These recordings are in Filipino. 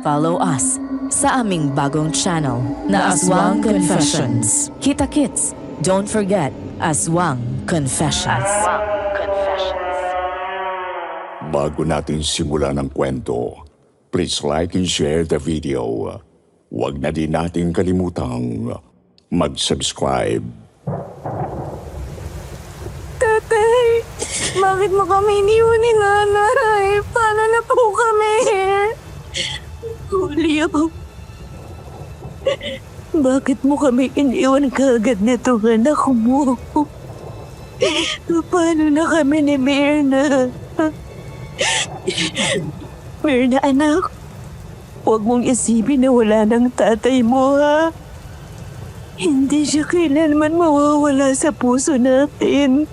follow us sa aming bagong channel na Aswang Confessions. Kita-kits, don't forget Aswang Confessions. Bago natin simulan ang kwento, please like and share the video. Huwag na din natin kalimutang mag-subscribe. Tatay, bakit mo kami iniwan ni nanay? Paano na po kami? Julio, bakit mo kami iniwan kaagad nito anak mo? Paano na kami ni Mirna? Mirna anak, huwag mong isipin na wala ng tatay mo ha. Hindi siya kailanman mawawala sa puso natin.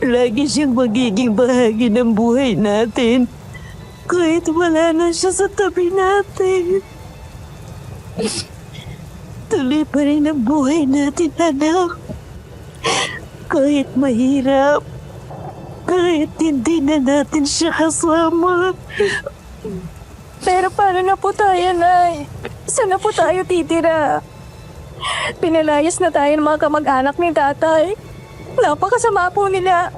Lagi siyang magiging bahagi ng buhay natin. Kahit wala na siya sa tabi natin. Tuloy pa rin ang buhay natin, anak. Kahit mahirap. Kahit hindi na natin siya kasama. Pero paano na po tayo, Nay? Saan na po tayo titira? Pinalayas na tayo ng mga kamag-anak ni tatay. Napakasama po nila.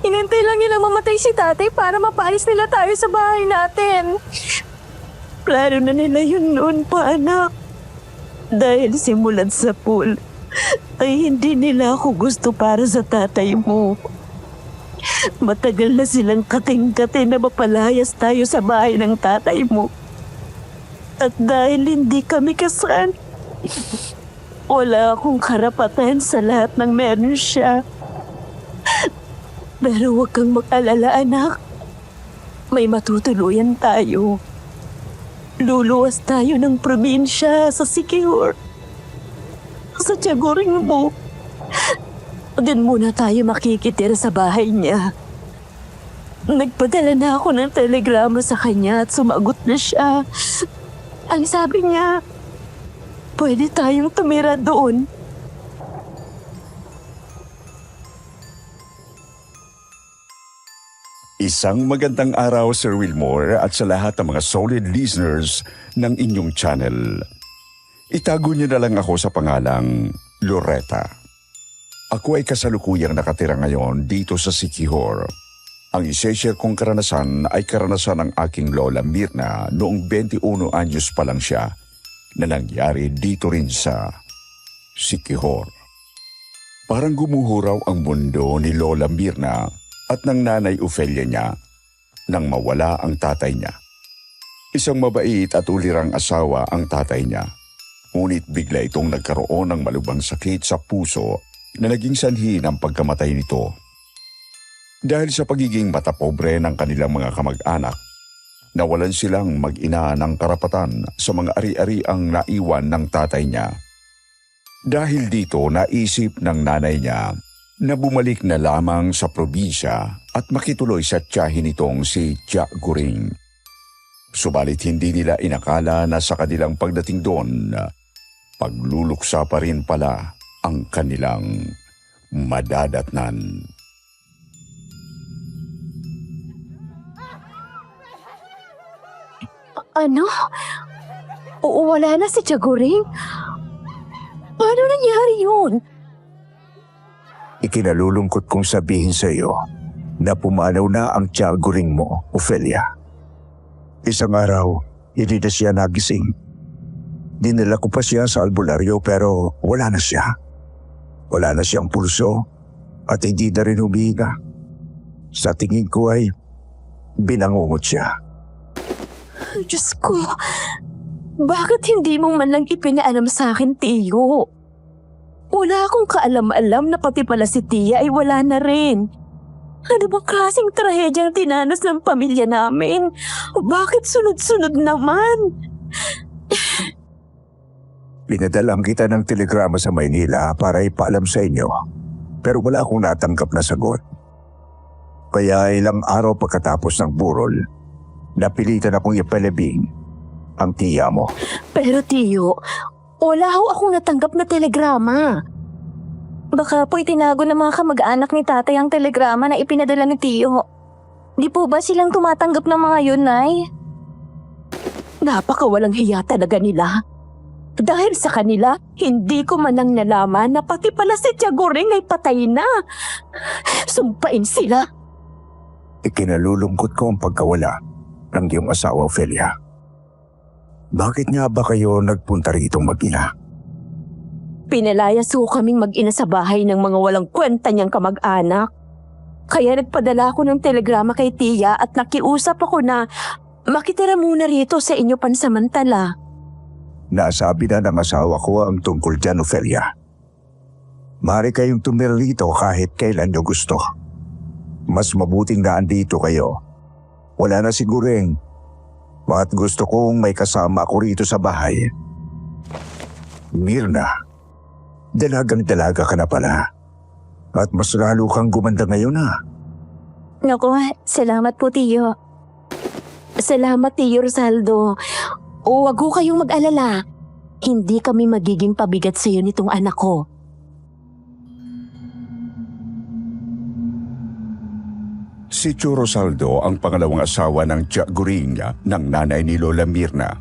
Inintay lang nila mamatay si tatay para mapaalis nila tayo sa bahay natin. Plano na nila yun noon pa, anak. Dahil simulan sa pool, ay hindi nila ako gusto para sa tatay mo. Matagal na silang kating-kate na mapalayas tayo sa bahay ng tatay mo. At dahil hindi kami kasal, wala akong karapatan sa lahat ng meron siya. Pero huwag kang mag-alala, anak. May matutuluyan tayo. Luluwas tayo ng probinsya sa Siquijor. Sa tiyagoring mo. Doon muna tayo makikitira sa bahay niya. Nagpadala na ako ng telegrama sa kanya at sumagot na siya. Ang sabi niya, pwede tayong tumira doon. Isang magandang araw, Sir Wilmore, at sa lahat ng mga solid listeners ng inyong channel. Itago niyo na lang ako sa pangalang Loretta. Ako ay kasalukuyang nakatira ngayon dito sa Siquijor. Ang isi-share kong karanasan ay karanasan ng aking lola Mirna noong 21 anyos pa lang siya na nangyari dito rin sa Siquijor. Parang gumuhuraw ang mundo ni Lola Mirna at ng nanay Ofelia niya nang mawala ang tatay niya. Isang mabait at ulirang asawa ang tatay niya. Ngunit bigla itong nagkaroon ng malubhang sakit sa puso na naging sanhi ng pagkamatay nito. Dahil sa pagiging matapobre ng kanilang mga kamag-anak, nawalan silang mag-ina ng karapatan sa mga ari-ariang naiwan ng tatay niya. Dahil dito naisip ng nanay niya na bumalik na lamang sa probinsya at makituloy sa tiyahin nitong si Tia Guring. Subalit hindi nila inakala na sa kanilang pagdating doon, pagluluksa pa rin pala ang kanilang madadatnan. Ano? Oo, wala na si Tiyagoring? Paano nangyari yun? Ikinalulungkot kong sabihin sa iyo na pumanaw na ang tiyagoring mo, Ofelia. Isang araw, hindi na siya nagising. Dinala ko pa siya sa albularyo pero wala na siya. Wala na siyang pulso at hindi na rin humihinga. Sa tingin ko ay binangungot siya. Diyos ko, bakit hindi mo man lang ipinaalam sa akin, Tiyo? Wala akong kaalam-alam na pati pala si Tia ay wala na rin. Ano bang klaseng trahedyang tinanas ng pamilya namin? Bakit sunod-sunod naman? Pinadalang kita ng telegrama sa Maynila para ipaalam sa inyo. Pero wala akong natanggap na sagot. Kaya ilang araw pagkatapos ng burol, napilitan akong ipalabing ang tiya mo. Pero Tiyo, wala ho akong natanggap na telegrama. Baka po itinago ng mga kamag-anak ni tatay ang telegrama na ipinadala ni Tiyo. Di po ba silang tumatanggap ng mga yun, Nay? Napakawalang hiya talaga nila. Dahil sa kanila, hindi ko man lang nalaman na pati pala si Tiagoring ay patay na. Sumpain sila. Ikinalulungkot ko ang pagkawala ng iyong asawa, Ophelia. Bakit nga ba kayo nagpunta rito mag-ina? Pinalayas ho kaming mag-ina sa bahay ng mga walang kwenta niyang kamag-anak. Kaya nagpadala ako ng telegrama kay Tia at nakiusap ako na makitira muna rito sa inyo pansamantala. Nasabi na ng asawa ko ang tungkol dyan, Ophelia. Maaari kayong tumira rito kahit kailan nyo gusto. Mas mabuting na andito kayo. Wala na si Guring. At gusto kong may kasama ako rito sa bahay. Mirna, dalagang-dalaga ka na pala. At mas lalo kang gumanda ngayon na. Naku, salamat po, Tiyo. Salamat, Tiyo Rosaldo. O wag ho kayong mag-alala. Hindi kami magiging pabigat sa iyo nitong anak ko. Si Tio Rosaldo ang pangalawang asawa ng Tia Guring ng nanay ni Lola Mirna.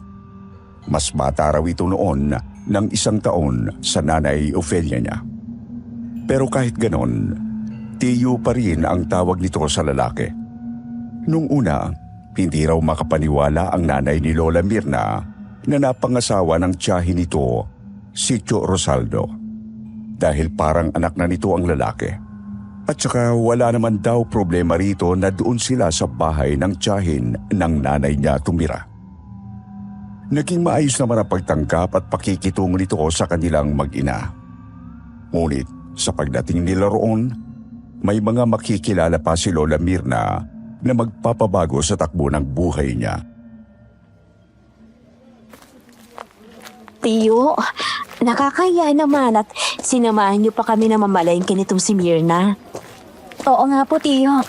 Mas bata raw ito noon ng 1 taon sa nanay Ophelia niya. Pero kahit ganon, Tiyo pa rin ang tawag nito sa lalaki. Nung una, hindi raw makapaniwala ang nanay ni Lola Mirna na napangasawa ng tiyahin nito, si Tio Rosaldo. Dahil parang anak na nito ang lalaki. At saka wala naman daw problema rito na doon sila sa bahay ng tiyahin ng nanay niya tumira. Naging maayos naman ang pagtanggap at pakikitungo nito sa kanilang mag-ina. Ngunit sa pagdating nila roon, may mga makikilala pa si Lola Mirna na magpapabago sa takbo ng buhay niya. Tiyo, nakakaya naman at sinamahan niyo pa kami na mamalengke nitong si Mirna. Oo nga po, Tiyo.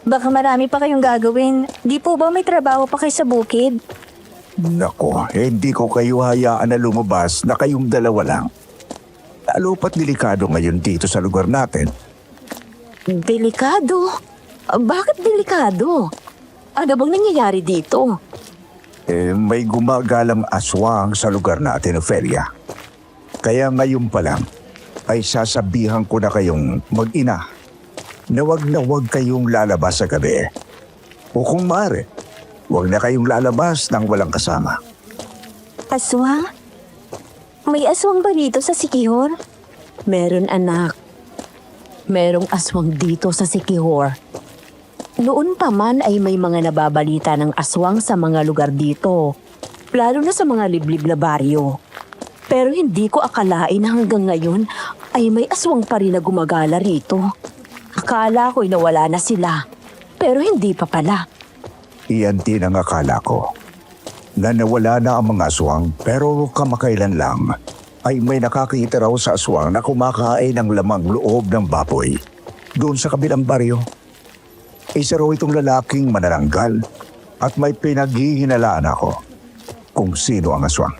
Baka marami pa kayong gagawin. Di po ba may trabaho pa kayo sa bukid? Nako, hindi ko kayo hayaan na lumabas na kayong dalawa lang. Lalo pa't delikado ngayon dito sa lugar natin. Delikado? Bakit delikado? Ano bang nangyayari dito? May gumagalang aswang sa lugar natin, Ophelia. Kaya ngayon pa lang ay sasabihan ko na kayong mag-ina na wag kayong lalabas sa gabi. O kung maaari, wag na kayong lalabas nang walang kasama. Aswang? May aswang ba dito sa Siquijor? Meron, anak. Merong aswang dito sa Siquijor. Noon pa man ay may mga nababalita ng aswang sa mga lugar dito, lalo na sa mga liblib na baryo. Pero hindi ko akalain na hanggang ngayon ay may aswang pa rin na gumagala rito. Akala ko'y nawala na sila, pero hindi pa pala. Iyan din ang akala ko. Na nawala na ang mga aswang pero kamakailan lang ay may nakakita raw sa aswang na kumakain ng lamang loob ng baboy doon sa kabilang baryo. Isa raw itong lalaking manananggal at may pinaghihinalaan ako kung sino ang aswang.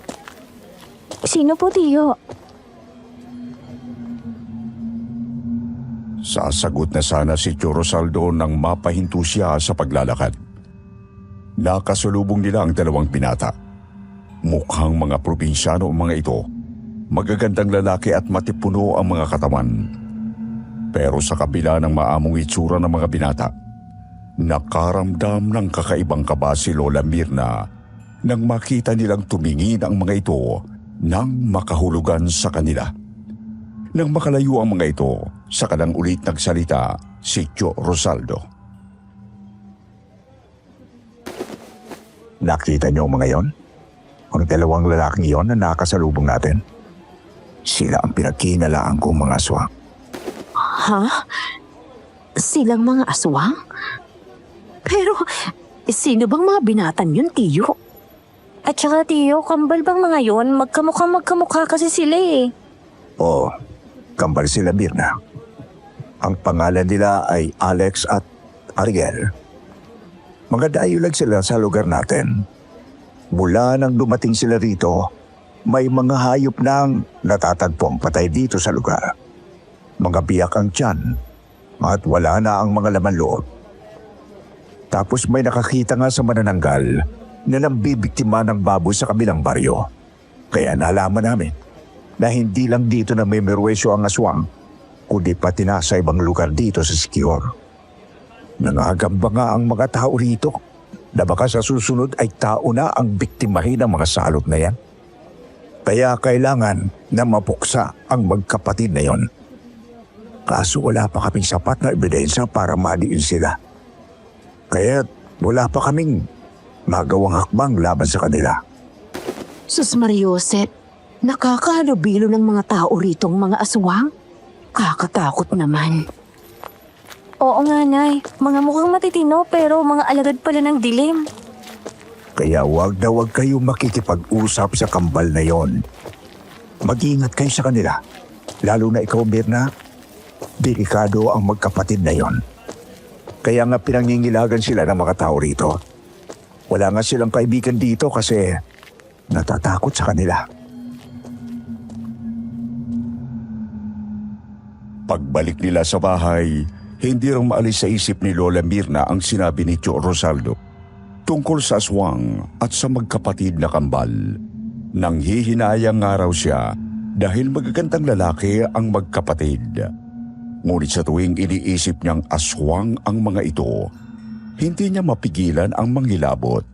Sino po, Tiyo? Sasagot na sana si Tio Rosaldo nang mapahinto siya sa paglalakad. Nakasalubong nila ang dalawang binata. Mukhang mga probinsyano ang mga ito. Magagandang lalaki at matipuno ang mga katawan. Pero sa kabila ng maamong itsura ng mga binata, nakaramdam ng kakaibang kaba si Lola Mirna nang makita nilang tumingin ang mga ito nang makahulugan sa kanila. Nang makalayo ang mga ito, saka lang ulit nagsalita si Tio Rosaldo. Nakita niyo ang mga yon? Ang dalawang lalaking yon na nakasalubong natin? Sila ang pinagkinalaan kong mga aswang. Ha? Silang mga aswang? Pero, sino bang mga binatan yun, Tiyo? At saka, Tiyo, kambal bang mga yun? Magkamukha kasi sila eh. Oo, kambal sila, Mirna. Ang pangalan nila ay Alex at Ariel. Mga dayulag sila sa lugar natin. Mula nang dumating sila rito, may mga hayop nang natatagpong patay dito sa lugar. Mga biyak ang tiyan at wala na ang mga laman loob. Tapos may nakakita nga sa manananggal na nambibiktima ng baboy sa kabilang baryo. Kaya nalaman namin na hindi lang dito na may merwesyo ang aswang, kundi pati na sa ibang lugar dito sa Siquijor. Nangagamba nga ang mga tao rito na baka sa susunod ay tao na ang biktimahin ng mga salot na yan. Kaya kailangan na mapuksa ang magkapatid na yon. Kaso wala pa kaming sapat na ebidensya para madiin sila. Kaya wala pa kaming magawang hakbang laban sa kanila. Sus Marioset, nakakahalubilo ng mga tao rito ang mga aswang. Kakatakot naman. Oo nga, Nay. Mga mukhang matitino pero mga alagad pala ng dilim. Kaya wag na wag kayong makikipag-usap sa kambal na yon. Mag-iingat kayo sa kanila. Lalo na ikaw, Mirna. Delikado ang magkapatid na yon. Kaya nga pinangingilagan sila ng mga tao rito. Wala nga silang kaibigan dito kasi natatakot sa kanila. Pagbalik nila sa bahay, hindi rin maalis sa isip ni Lola Mirna ang sinabi ni Tio Rosaldo tungkol sa aswang at sa magkapatid na kambal. Nanghihinayang nga raw siya dahil magagandang lalaki ang magkapatid. Ngunit sa tuwing iniisip niyang aswang ang mga ito, hindi niya mapigilan ang mangilabot.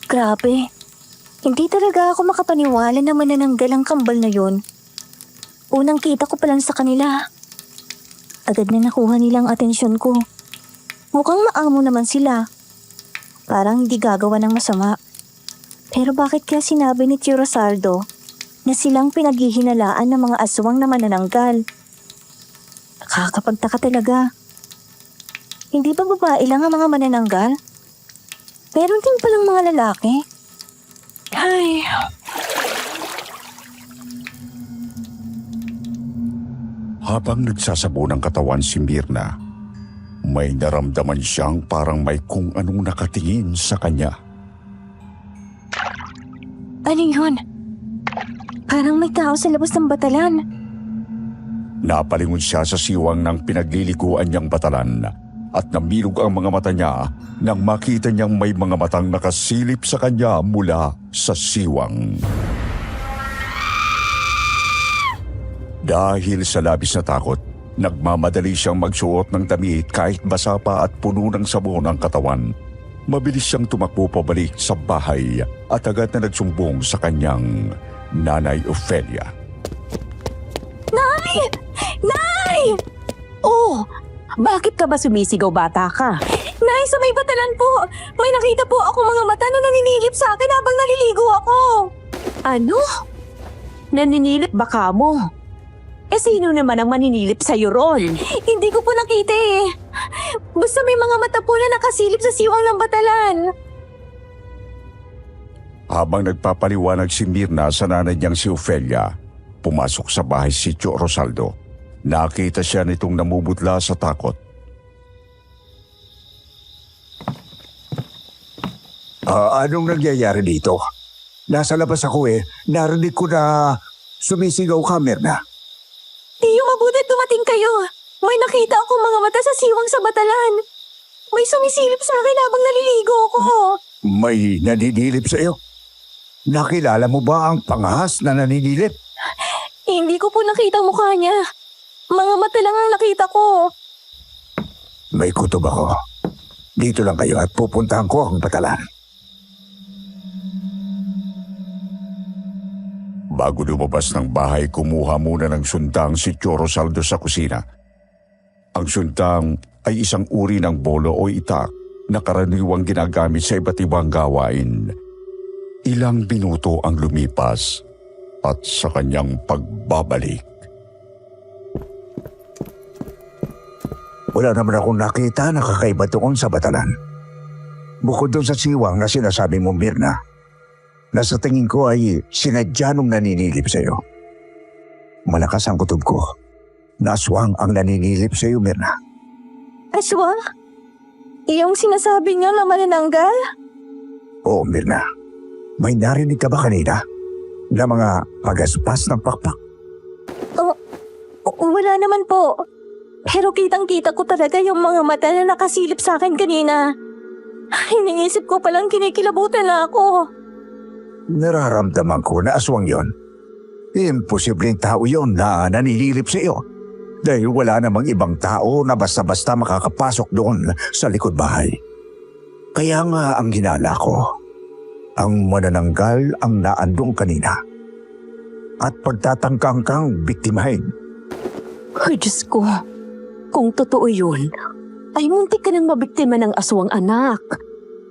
Grabe. Hindi talaga ako makapaniwala na manananggal ang kambal na yun. Unang kita ko pa lang sa kanila. Agad na nakuha nilang atensyon ko. Mukhang maamo naman sila. Parang hindi gagawa ng masama. Pero bakit kaya sinabi ni Tio Rosaldo na silang pinaghihinalaan ng mga aswang na manananggal? Nakakapagtaka talaga. Hindi ba babae lang ang mga manananggal? Meron din palang mga lalaki. Ay, Habang nagsasabo ng katawan si Mirna, may naramdaman siyang parang may kung anong nakatingin sa kanya. ano yun? Parang may tao sa labas ng batalan. Napalingon siya sa siwang ng pinaglilikuan niyang batalan at namilog ang mga mata niya nang makita niyang may mga matang nakasilip sa kanya mula sa siwang. Dahil sa labis na takot, nagmamadali siyang magsuot ng damit kahit basa pa at puno ng sabon ang katawan. Mabilis siyang tumakbo pabalik sa bahay at agad na nagsumbong sa kanyang nanay Ofelia. Nay! Nay! Oh, bakit ka ba sumisigaw, bata ka? Nay, sa may batalan po! May nakita po ako mga mata na naninilip sa akin habang naliligo ako! Ano? Naninilip ba ka mo? Eh sino naman ang maninilip sa'yo ron? Hindi ko po nakita eh. Basta may mga mata po na nakasilip sa siwang ng batalan. Habang nagpapaliwanag si Mirna sa nanay niyang si Ofelia, pumasok sa bahay si Tio Rosaldo. Nakita siya nitong namumutla sa takot. Anong nangyayari dito? Nasa labas ako eh. Narinig ko na sumisigaw ka, Mirna. Tiyo, mabuti dumating kayo. May nakita akong mga mata sa siwang sa batalan. May sumisilip sa akin habang naliligo ako. May naninilip sa iyo. Nakilala mo ba ang pangahas na naninilip? Hindi ko po nakita mukha niya. Mga mata lang ang nakita ko. May kutob ako. Dito lang kayo at pupuntahan ko ang batalan. Bago lumabas ng bahay, kumuha muna ng sundang si Tio Rosaldo sa kusina. Ang sundang ay isang uri ng bolo o itak na karaniwang ginagamit sa iba't ibang gawain. Ilang minuto ang lumipas at sa kanyang pagbabalik. Wala naman akong nakita na kakaiba doon sa batalan. Bukod doon sa siwang na sinasabi mo, Mirna, na sa tingin ko ay sinadya nung naninilip sa iyo. Malakas ang kutob ko na aswang ang naninilip sa iyo, Mirna. Aswang? Iyong sinasabi niya na manananggal? Oo, Mirna. May narinig ka ba kanina na mga pagaspas ng pakpak? Wala naman po. Pero kitang-kita ko talaga yung mga mata na nakasilip sa akin kanina. Iniisip ko palang kinikilabutan na ako. Nararamdaman ko na aswang yon. Imposibleng tao yon na nanililip sa iyo. Dahil wala namang ibang tao na basta-basta makakapasok doon sa likod bahay. Kaya nga ang hinala ko, ang manananggal ang naandong kanina. At pagtatangkang kang biktimahin. Ay, Diyos ko. Kung totoo yun, ay muntik ka nang mabiktima ng aswang anak.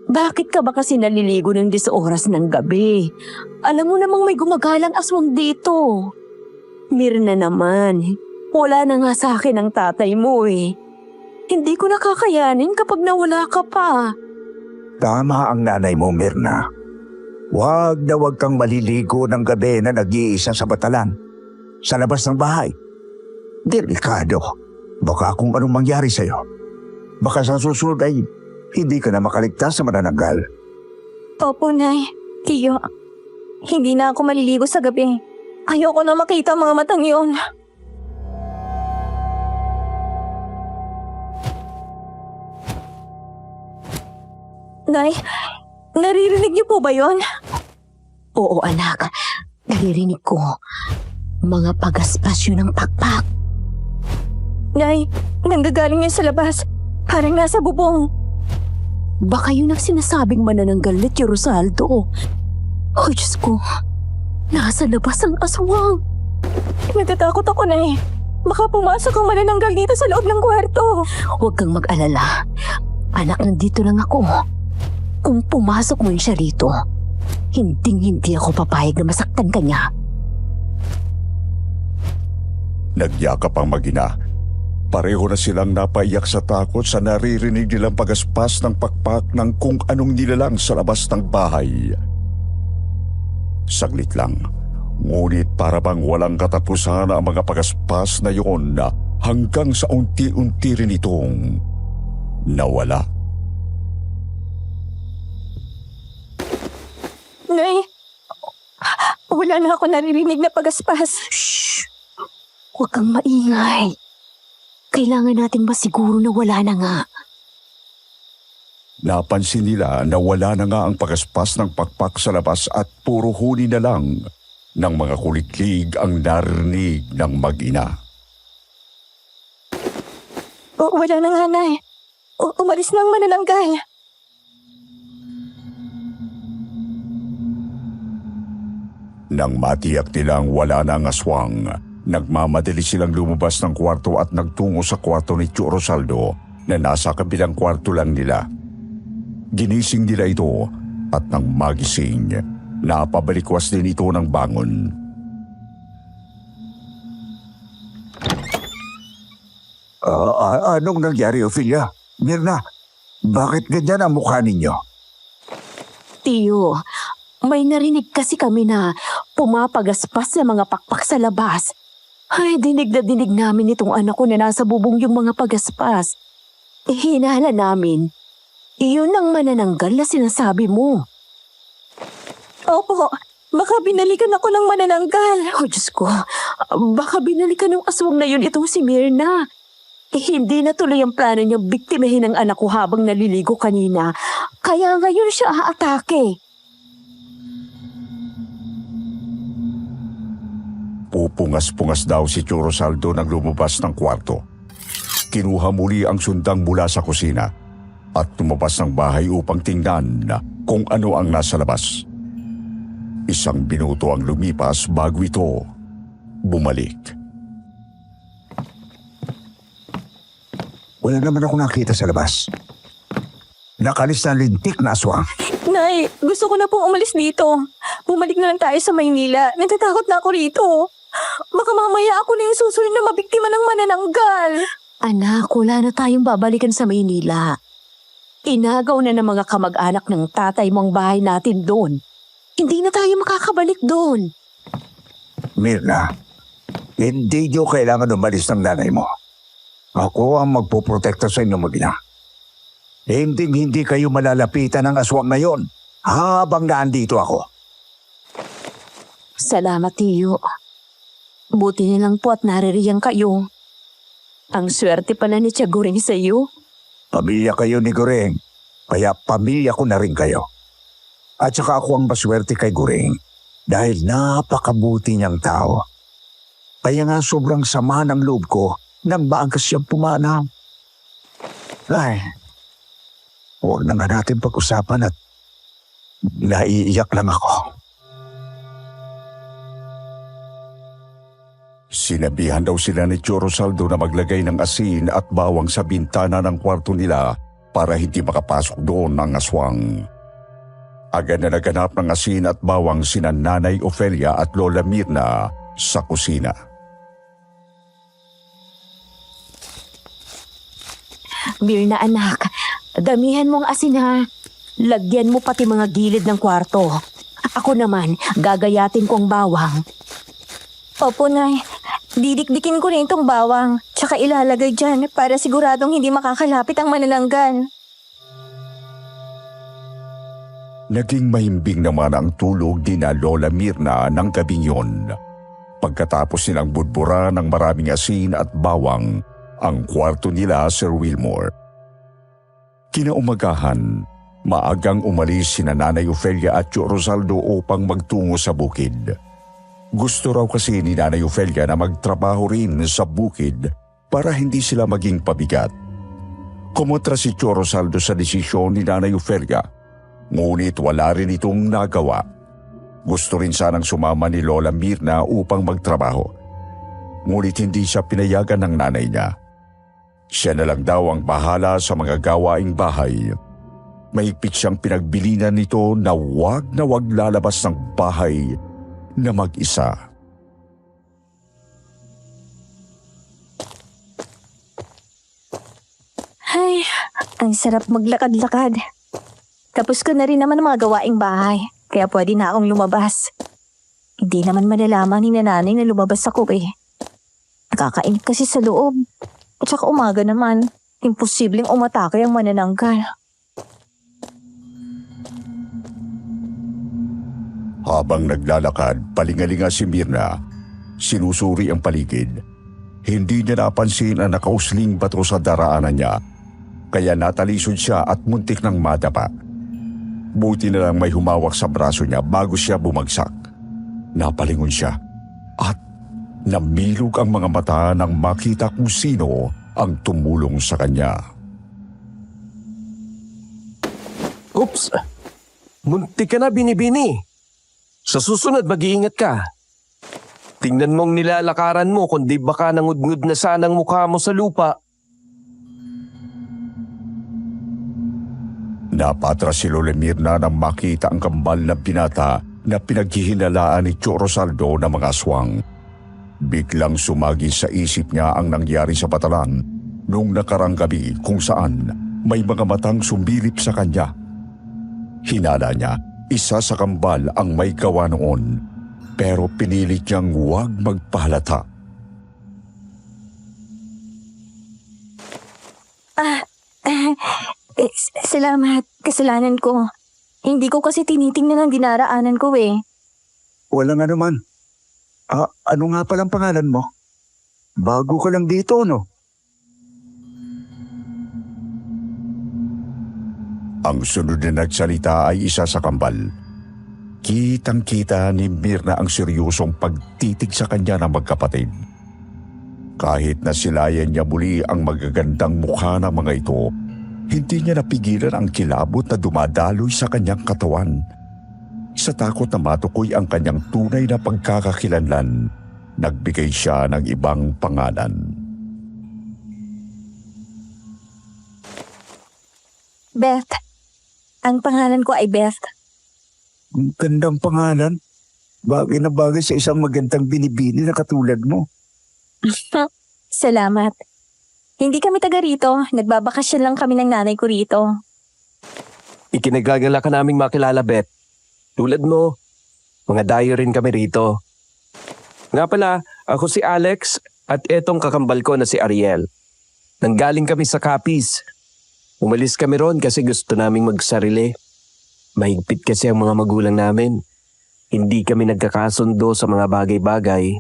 Bakit ka ba kasi naliligo ng 10 oras ng gabi? Alam mo namang may gumagalang aswang dito. Mirna naman, wala na nga sa akin ang tatay mo eh. Hindi ko nakakayanin kapag nawala ka pa. Tama ang nanay mo, Mirna. Huwag na huwag kang maliligo ng gabi na nag-iisa sa batalan. Sa labas ng bahay. Delikado. Baka kung anong mangyari sa'yo. Baka sa susunod ay hindi ka na makaligtas sa manananggal. Opo, Nay. Tiyo, hindi na ako maliligo sa gabi. Ayoko na makita ang mga matang yun. Nay, naririnig niyo po ba yon? Oo anak, naririnig ko. Mga pagaspas yun ng pakpak. Nay, nanggagaling yan sa labas. Parang nasa bubong. Baka yun ang sinasabing manananggal ni Tio Rosaldo. Oh, Diyos ko. Nasa labas ang aswang. Natatakot ako, Nay. Baka pumasok ang manananggal dito sa loob ng kwarto. Huwag kang mag-alala. Anak, nandito lang ako. Kung pumasok mo yun siya rito, hindi ako papayag na masaktan ka niya. Nagyakap ang mag-ina. Pareho na silang napaiyak sa takot sa naririnig nilang pagaspas ng pakpak ng kung anong nilalang sa labas ng bahay. Saglit lang, ngunit para bang walang katapusan ang mga pagaspas na yun hanggang sa unti-unti rin itong nawala. Nay, wala na ako naririnig na pagaspas. Shh! Huwag kang maingay. Kailangan natin masiguro na wala na nga. Napansin nila na wala na nga ang pagaspas ng pakpak sa labas at puro huni na lang ng mga kuliklig ang narinig ng mag-ina. Wala na nga, Nay. Umalis na ang manananggal. Nang matiyak nilang wala na ang aswang, nagmamadali silang lumabas ng kwarto at nagtungo sa kwarto ni Tio Rosaldo na nasa kabilang kwarto lang nila. Ginising nila ito at nang magising, napabalikwas din ito ng bangon. Anong nangyari, Ophelia? Mirna, bakit ganyan ang mukha ninyo? Tiyo, may narinig kasi kami na pumapagaspas ng mga pakpak sa labas. Ay, dinig na dinig namin itong anak ko na nasa bubong yung mga pagaspas. Hinala namin. Iyon ang manananggal na sinasabi mo. Opo, baka binalikan ako ng manananggal. Oh, Diyos ko. Baka binalikan ng aswang na yun itong si Mirna. Hindi na tuloy ang plano niyang biktimahin ang anak ko habang naliligo kanina. Kaya ngayon siya aatake. Pupungas-pungas daw si Tio Rosaldo nang lumabas ng kwarto. Kinuha muli ang sundang mula sa kusina at lumabas ng bahay upang tingnan kung ano ang nasa labas. Isang minuto ang lumipas bago ito bumalik. Wala naman ako nakita sa labas. Nakalis na lintik na aswang. Nay, gusto ko na pong umalis dito. Bumalik na lang tayo sa Maynila. Natatakot na ako rito. Baka mamaya ako na yung susunod na mabiktima ng manananggal. Anak, wala na tayong babalikan sa Maynila. Inagaw na ng mga kamag-anak ng tatay mo ang bahay natin doon. Hindi na tayo makakabalik doon. Mirna, hindi nyo kailangan umalis ng nanay mo. Ako ang magpoprotekta sa inyo mag-ina. Hindi kayo malalapitan ng aswang na yon habang naandito ako. Salamat, Tiyo. Buti nilang po at naririyan kayo. Ang swerte pala ni Tiyaguring sa iyo. Pamilya kayo ni Guring, kaya pamilya ko na rin kayo. At saka ako ang maswerte kay Guring dahil napakabuti niyang tao. Kaya nga sobrang sama ng loob ko nang maagas siyang pumanaw. Ay, huwag na nga natin pag-usapan at naiiyak lang ako. Sinabihan daw sila ni Tio Rosaldo na maglagay ng asin at bawang sa bintana ng kwarto nila para hindi makapasok doon ang aswang. Agad na naganap ng asin at bawang sina Nanay Ofelia at Lola Mirna sa kusina. Mirna anak, damihan mong asin ha. Lagyan mo pati mga gilid ng kwarto. Ako naman, gagayatin ko ang bawang. Opo, Nay. Didikdikin ko rin itong bawang. Tsaka ilalagay dyan para siguradong hindi makakalapit ang manananggal. Naging mahimbing naman ang tulog ni na Lola Mirna ng gabing yon. Pagkatapos nilang budbura ng maraming asin at bawang ang kwarto nila, Sir Wilmore. Kinaumagahan, maagang umalis sina Nanay Ofelia at Tio Rosaldo upang magtungo sa bukid. Gusto raw kasi ni Nanay Ofelia na magtrabaho rin sa bukid para hindi sila maging pabigat. Kumontra si Tio Rosaldo sa desisyon ni Nanay Ofelia, ngunit wala rin itong nagawa. Gusto rin sanang sumama ni Lola Mirna upang magtrabaho, ngunit hindi siya pinayagan ng nanay niya. Siya na lang daw ang bahala sa mga gawaing bahay. Mahigpit siyang pinagbilinan nito na wag lalabas ng bahay na mag-isa. Ay, ang sarap maglakad-lakad. Tapos ko na rin naman ang mga gawaing bahay, kaya pwede na akong lumabas. Hindi naman malalaman ni nanay na lumabas ako eh. Nakakainip kasi sa loob. At saka umaga naman, imposibleng umatake ang manananggal. Habang naglalakad, palingalinga si Mirna. Sinusuri ang paligid. Hindi niya napansin ang nakausling bato sa daraanan niya, kaya natalisod siya at muntik ng madapa. Buti na lang may humawak sa braso niya bago siya bumagsak. Napalingon siya at namilog ang mga mata nang makita kung sino ang tumulong sa kanya. Oops! Muntik ka na, Binibini. Sa susunod, mag-iingat ka. Tingnan mong nilalakaran mo kundi baka nangudngud na sanang mukha mo sa lupa. Napatras si Lola Mirna nang makita ang kambal na binata na pinaghihinalaan ni Tio Rosaldo ng mga aswang. Biglang sumagi sa isip niya ang nangyari sa Batalan noong nakarang gabi kung saan may mga matang sumilip sa kanya. Hinala niya, isa sa kambal ang may gawa noon, pero pinilit niyang huwag magpahalata. Salamat. Kasalanan ko. Hindi ko kasi tinitingnan ang dinaraanan ko eh. Walang anuman. Ano nga palang pangalan mo? Bago ka lang dito, no? Ang sunod na nagsalita ay isa sa kambal. Kitang-kita ni Mirna ang seryosong pagtitig sa kanya ng magkapatid. Kahit nasilayan niya muli ang magagandang mukha ng mga ito, hindi niya napigilan ang kilabot na dumadaloy sa kanyang katawan. Sa takot na matukoy ang kanyang tunay na pagkakakilanlan, nagbigay siya ng ibang pangalan. Beth. Ang pangalan ko ay Beth. Ang gandang pangalan. Bagay na bagay sa isang magandang binibini na katulad mo. Salamat. Hindi kami taga rito. Nagbabakasyon lang kami ng nanay ko rito. Ikinagagala ka naming makilala, Beth. Tulad mo, mga dayo rin kami rito. Nga pala, ako si Alex at etong kakambal ko na si Ariel. Nanggaling kami sa Capiz. Umalis kami ron kasi gusto naming magsarili. Mahigpit kasi ang mga magulang namin. Hindi kami nagkakasundo sa mga bagay-bagay.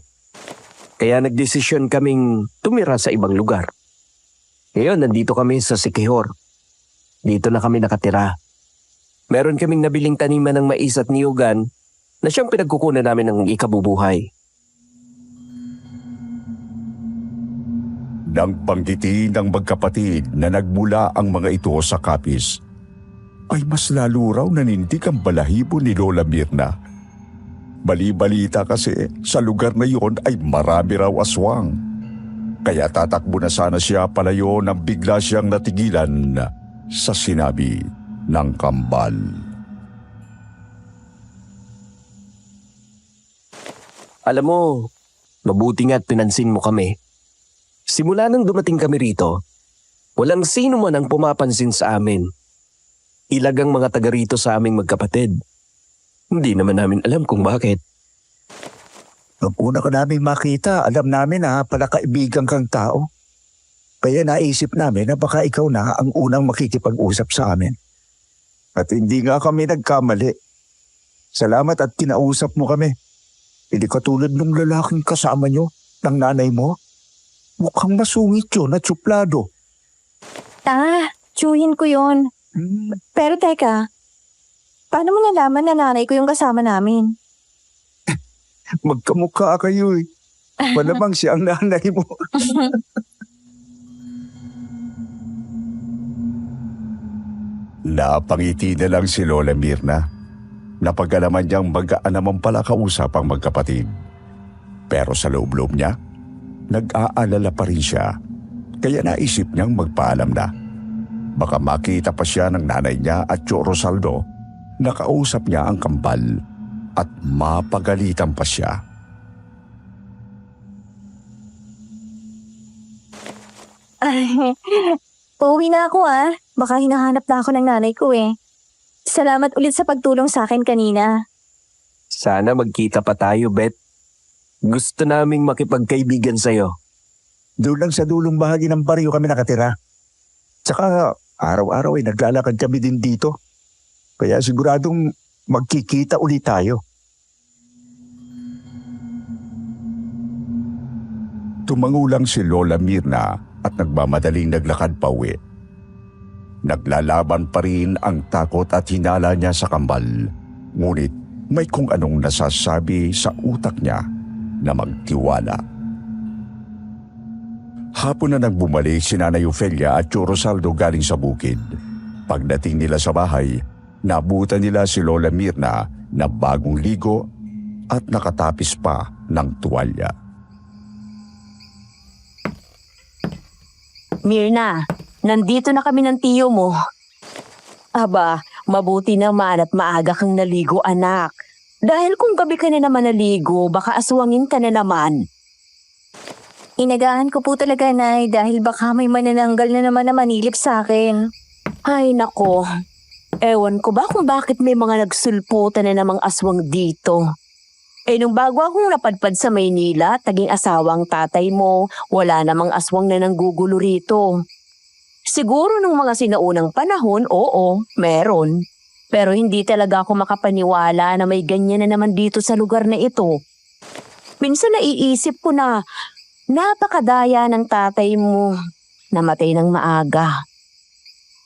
Kaya nagdesisyon kaming tumira sa ibang lugar. Ngayon, nandito kami sa Siquijor. Dito na kami nakatira. Meron kaming nabiling taniman ng mais at niyugan na siyang pinagkukunan namin ng ikabubuhay. Nang banggiti ng magkapatid na nagmula ang mga ito sa Capiz, ay mas lalo raw nanindig ang balahibo ni Lola Mirna. Bali-balita kasi sa lugar na yon ay marami raw aswang. Kaya tatakbo na sana siya palayo nang bigla siyang natigilan sa sinabi ng kambal. Alam mo, mabuti nga't pinansin mo kami. Simula nang dumating kami rito, walang sino man ang pumapansin sa amin. Ilagang mga taga rito sa aming magkapatid. Hindi naman namin alam kung bakit. Nung una ka namin makita, alam namin na pala kaibigan kang tao. Kaya naisip namin na baka ikaw na ang unang makikipag-usap sa amin. At hindi nga kami nagkamali. Salamat at kinausap mo kami. Hindi katulad nung lalaking kasama nyo, ng nanay mo. Mukhang masungit yun at suplado. Tsuhin ko yon. Pero teka, paano mo nalaman na nanay ko yung kasama namin? Magkamukha kayo eh. Malamang siya ang nanay mo. Napangiti na lang si Lola Mirna. Napagalaman niyang mag-aan naman pala kausap ang magkapatid. Pero sa loob-loob niya, nag-aalala pa rin siya. Kaya naisip niyang magpaalam na. Baka makita pa siya ng nanay niya at Tio Rosaldo na kausap niya ang kambal at mapagalitan pa siya. Pauwi na ako Baka hinahanap na ako ng nanay ko eh. Salamat ulit sa pagtulong sa akin kanina. Sana magkita pa tayo, Beth. Gusto naming makipagkaibigan sa'yo. Doon lang sa dulong bahagi ng baryo kami nakatira. Tsaka araw-araw ay naglalakad kami din dito. Kaya siguradong magkikita ulit tayo. Tumangulang si Lola Mirna at nagmamadaling naglakad pa uwi. Naglalaban pa rin ang takot at hinala niya sa kambal. Ngunit may kung anong nasasabi sa utak niya na magtiwala. Hapon na nang bumalik si Nanay Ofelia at Tio Rosaldo galing sa bukid. Pagdating nila sa bahay, nabutan nila si Lola Mirna na bagong ligo at nakatapis pa ng tuwalya. Mirna, nandito na kami ng tiyo mo. Aba, mabuti naman at maaga kang naligo, anak. Dahil kung gabi ka na naman naligo, baka aswangin ka na naman. Inagaan ko po talaga, Nay, dahil baka may manananggal na naman na manilip sa akin. Ay nako, ewan ko ba kung bakit may mga nagsulputan na namang aswang dito. Nung bago akong napadpad sa Maynila, taging asawang tatay mo, wala namang aswang na nanggugulo rito. Siguro nung mga sinaunang panahon, oo, meron. Pero hindi talaga ako makapaniwala na may ganyan na naman dito sa lugar na ito. Minsan naiisip ko na napakadaya ng tatay mo, namatay ng maaga.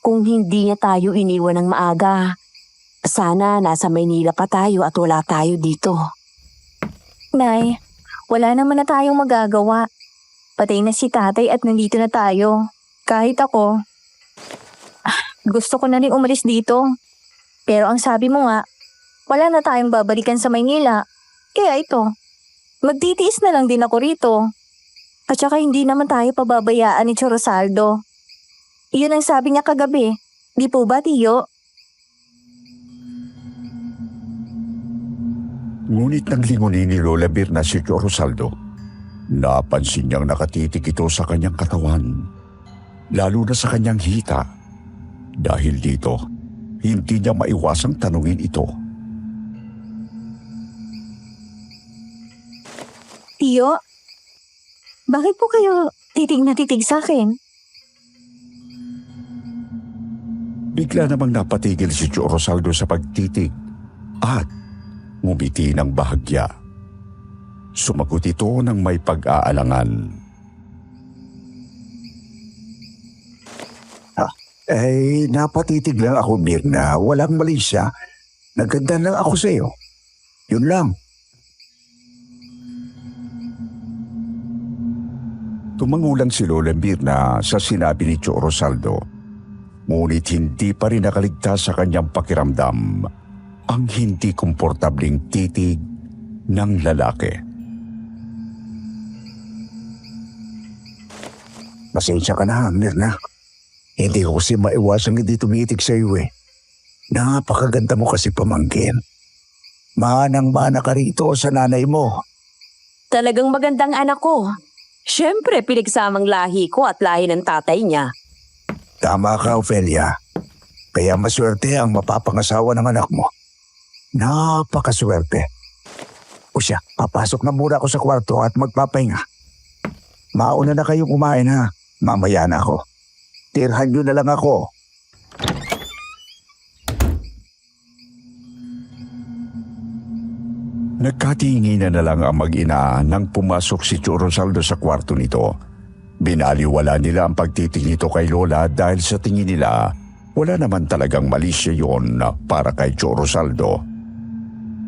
Kung hindi niya tayo iniwan ng maaga, sana nasa Maynila pa tayo at wala tayo dito. Nay, wala naman na tayong magagawa. Patay na si tatay at nandito na tayo. Kahit ako, gusto ko na rin umalis dito. Pero ang sabi mo nga, wala na tayong babalikan sa Maynila. Kaya ito, magtitiis na lang din ako rito. At saka hindi naman tayo pababayaan ni Tio Rosaldo. Iyon ang sabi niya kagabi. Di po ba, Tiyo? Ngunit nang lingunin ni Lola Mirna si Tio Rosaldo, napansin niyang nakatitik ito sa kanyang katawan, lalo na sa kanyang hita. Dahil dito, hindi niya maiwasang tanungin ito. Tiyo, bakit po kayo titig na titig sa akin? Bigla namang napatigil si Tio Rosaldo sa pagtitig at ngumiti ng bahagya. Sumagot ito ng may pag-aalangan. Napatitig lang ako, Mirna. Walang mali siya. Naganda lang ako sa'yo. Yun lang. Tumangulang si Lola Mirna sa sinabi ni Tio Rosaldo. Ngunit hindi pa rin nakaligtas sa kanyang pakiramdam ang hindi komportabling titig ng lalaki. Pasensya ka na, Mirna. Hindi ko kasi maiwasang hindi tumitig sa iyo eh. Napakaganda mo kasi pamangkin. Manang-mana ka rito sa nanay mo. Talagang magandang anak ko. Siyempre, pinagsamang lahi ko at lahi ng tatay niya. Tama ka, Ophelia. Kaya maswerte ang mapapangasawa ng anak mo. Napakaswerte. O siya, papasok na muna ako sa kwarto at magpapahinga. Mauna na kayong kumain ha. Mamaya na ako. Tirhan nyo na lang ako. Nagkatinginan na lang ang mag-ina nang pumasok si Tio Rosaldo sa kwarto nito. Binaliwala nila ang pagtitig nito kay Lola dahil sa tingin nila wala naman talagang mali siya yun para kay Tio Rosaldo.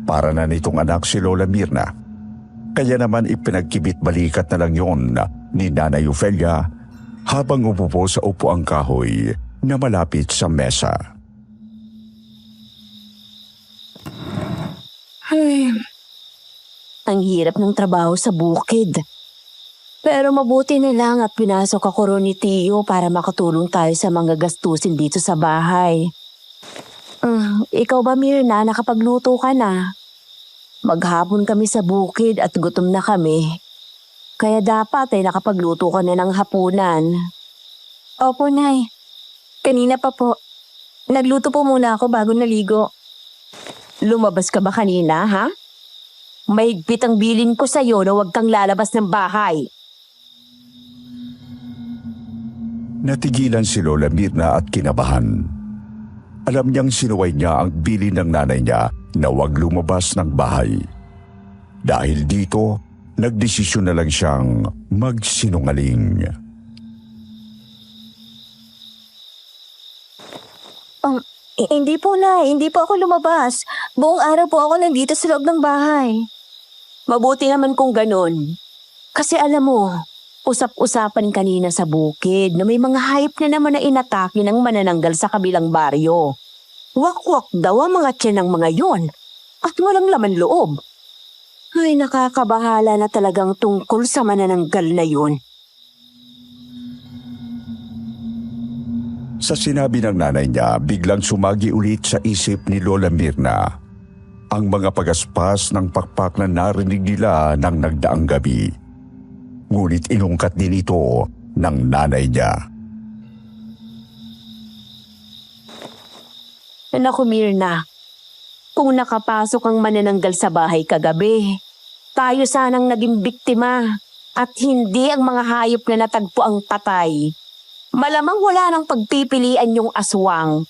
Para na nitong anak si Lola Mirna. Kaya naman ipinagkibit-balikat na lang yon ni Nanay Ophelia habang umupo sa upuang kahoy na malapit sa mesa. Ang hirap ng trabaho sa bukid. Pero mabuti na lang at pinasok ako ron ni Tio para makatulong tayo sa mga gastusin dito sa bahay. Ikaw ba, Mirna, nakapagluto ka na? Maghapon kami sa bukid at gutom na kami. Kaya dapat ay nakapagluto ka na ng hapunan. Opo, Nay. Kanina pa po. Nagluto po muna ako bago naligo. Lumabas ka ba kanina, ha? Mahigpit ang bilin ko sa'yo na huwag kang lalabas ng bahay. Natigilan si Lola Mirna at kinabahan. Alam niyang sinuway niya ang bilin ng nanay niya na huwag lumabas ng bahay. Dahil dito, nagdesisyon na lang siyang magsinungaling. Hindi po, Nay. Hindi po ako lumabas. Buong araw po ako nandito sa loob ng bahay. Mabuti naman kung ganun. Kasi alam mo, usap-usapan kanina sa bukid na may mga hayop na naman na inatake ng manananggal sa kabilang baryo. Wakwak daw ang mga tiyan ng mga yon at walang laman loob. Ay, nakakabahala na talagang tungkol sa manananggal na yun. Sa sinabi ng nanay niya, biglang sumagi ulit sa isip ni Lola Mirna ang mga pagaspas ng pakpak na narinig nila ng nagdaang gabi. Ngunit inungkat din ito ng nanay niya. Naku, Mirna, kung nakapasok ang manananggal sa bahay kagabi, tayo sanang naging biktima at hindi ang mga hayop na natagpo ang patay. Malamang wala nang pagpipilian yung aswang.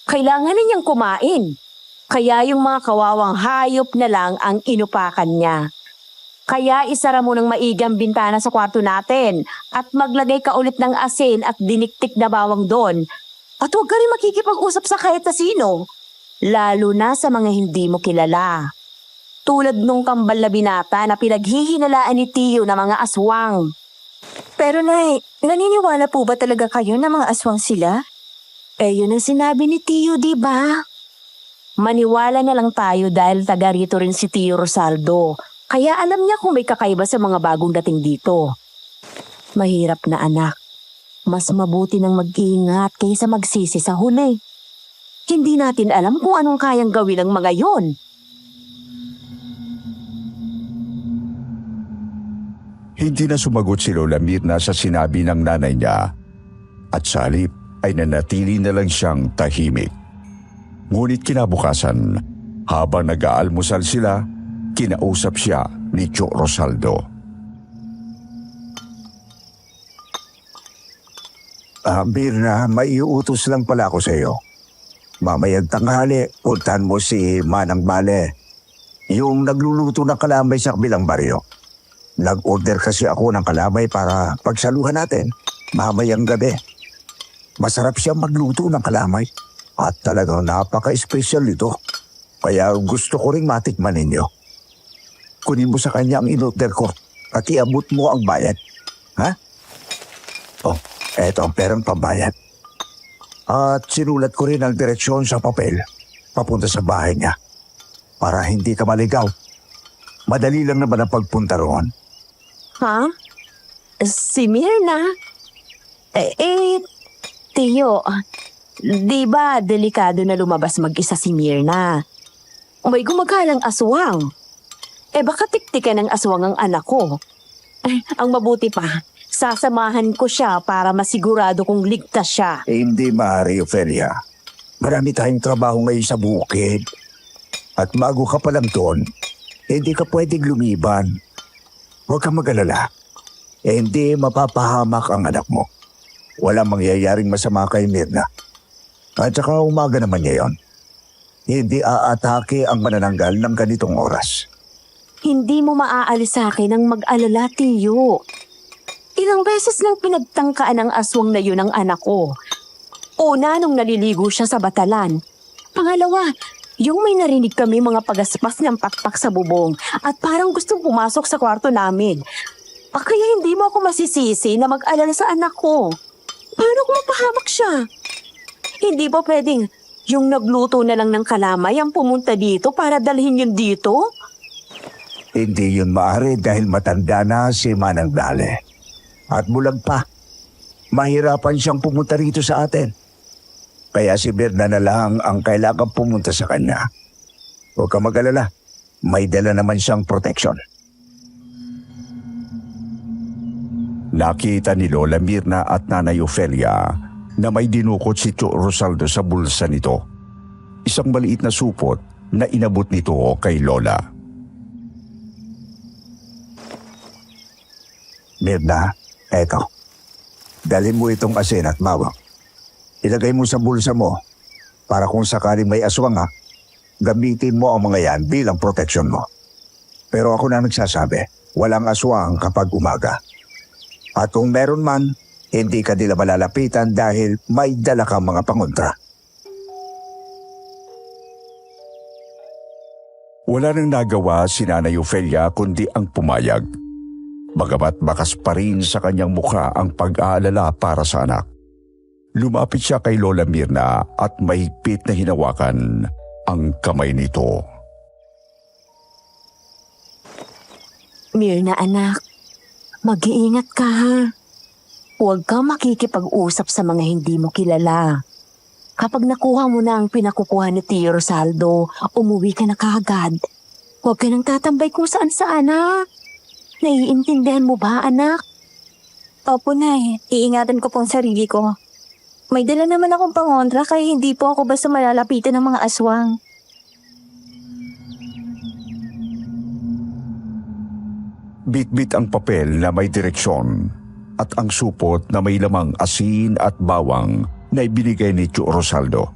Kailangan na niyang kumain. Kaya yung mga kawawang hayop na lang ang inupakan niya. Kaya isara mo ng maigang bintana sa kwarto natin at maglagay ka ulit ng asin at diniktik na bawang doon. At huwag ka rin makikipag-usap sa kahit na sino. Lalo na sa mga hindi mo kilala. Tulad nung kambal na binata na pinaghihinalaan ni Tio na mga aswang. Pero Nay, naniniwala po ba talaga kayo na mga aswang sila? Yun ang sinabi ni Tio, di ba? Maniwala na lang tayo dahil taga rito rin si Tio Rosaldo. Kaya alam niya kung may kakaiba sa mga bagong dating dito. Mahirap na anak. Mas mabuti nang mag-iingat kaysa magsisi sa huli. Hindi natin alam kung anong kayang gawin ng mga yon. Hindi na sumagot si Lola Mirna sa sinabi ng nanay niya at sa halip ay nanatili na lang siyang tahimik. Ngunit kinabukasan, habang nag-aalmusal sila, kinausap siya ni Tio Rosaldo. Mirna, may iutos lang pala ako sa iyo. Mamayang tanghali, puntahan mo si Manang Bale, yung nagluluto ng kalamay sa kabilang baryo. Nag-order kasi ako ng kalamay para pagsaluhan natin mamayang gabi. Masarap siya magluto ng kalamay at talagang napaka-espesyal nito. Kaya gusto ko ring matikman ninyo. Kunin mo sa kanya ang in-order ko at iabot mo ang bayad. Ha? Oh, eto ang perang pambayad. At sinulat ko rin ang direksyon sa papel papunta sa bahay niya para hindi ka maligaw. Madali lang naman ang pagpunta roon. Ha? Si Mirna? Tiyo, di ba delikado na lumabas mag-isa si Mirna? May gumagalang aswang. Baka tiktikan ng aswang ang anak ko. Ang mabuti pa, sasamahan ko siya para masigurado kong ligtas siya. Hindi maaari, Ophelia. Marami tayong trabaho ngayon sa bukid. At bago ka pa lang doon, hindi ka pwedeng lumiban. Huwag kang mag-alala. Hindi mapapahamak ang anak mo. Walang mangyayaring masama kay Mirna. At saka umaga naman niya yon. Hindi aatake ang manananggal ng ganitong oras. Hindi mo maaalis sa akin ang mag-alala, Tiyo. Ilang beses nang pinagtangkaan ng aswang na yun ang anak ko. Una, nung naliligo siya sa batalan. Pangalawa, yung may narinig kami mga pagaspas ng pakpak sa bubong at parang gustong pumasok sa kwarto namin. Kaya hindi mo ako masisisi na mag-alala sa anak ko. Paano kung mapahamak siya? Hindi ba pwedeng yung nagluto na lang ng kalamay ang pumunta dito para dalhin yun dito? Hindi yun maaari dahil matanda na si Manang Dale. At bulag pa. Mahirapan siyang pumunta rito sa atin. Kaya si Mirna na lang ang kailangan pumunta sa kanya. Huwag ka mag-alala. May dala naman siyang protection. Nakita ni Lola Mirna at Nanay Ophelia na may dinukot si Tio Rosaldo sa bulsa nito. Isang maliit na supot na inabot nito kay Lola. Mirna, eto. Dalhin mo itong asin at bawang. Ilagay mo sa bulsa mo para kung sakaling may aswang gamitin mo ang mga yan bilang protection mo. Pero ako na nagsasabi, walang aswang kapag umaga. At kung meron man, hindi ka nila malalapitan dahil may dala kang mga pangontra. Wala nang nagawa si Nanay Ophelia kundi ang pumayag. Bagamat bakas pa rin sa kanyang mukha ang pag-aalala para sa anak. Lumapit siya kay Lola Mirna at mahigpit na hinawakan ang kamay nito. Mirna anak, mag-iingat ka ha. Huwag kang makikipag-usap sa mga hindi mo kilala. Kapag nakuha mo na ang pinakukuha ni Tio Rosaldo, umuwi ka na kaagad. Huwag ka nang tatambay kung saan-saan ha. Naiintindihan mo ba anak? Opo, Nay. Iingatan ko pong sarili ko. May dala naman akong pangontra kaya hindi po ako basta malalapitan ng mga aswang. Bit-bit ang papel na may direksyon at ang supot na may lamang asin at bawang na ibinigay ni Tio Rosaldo.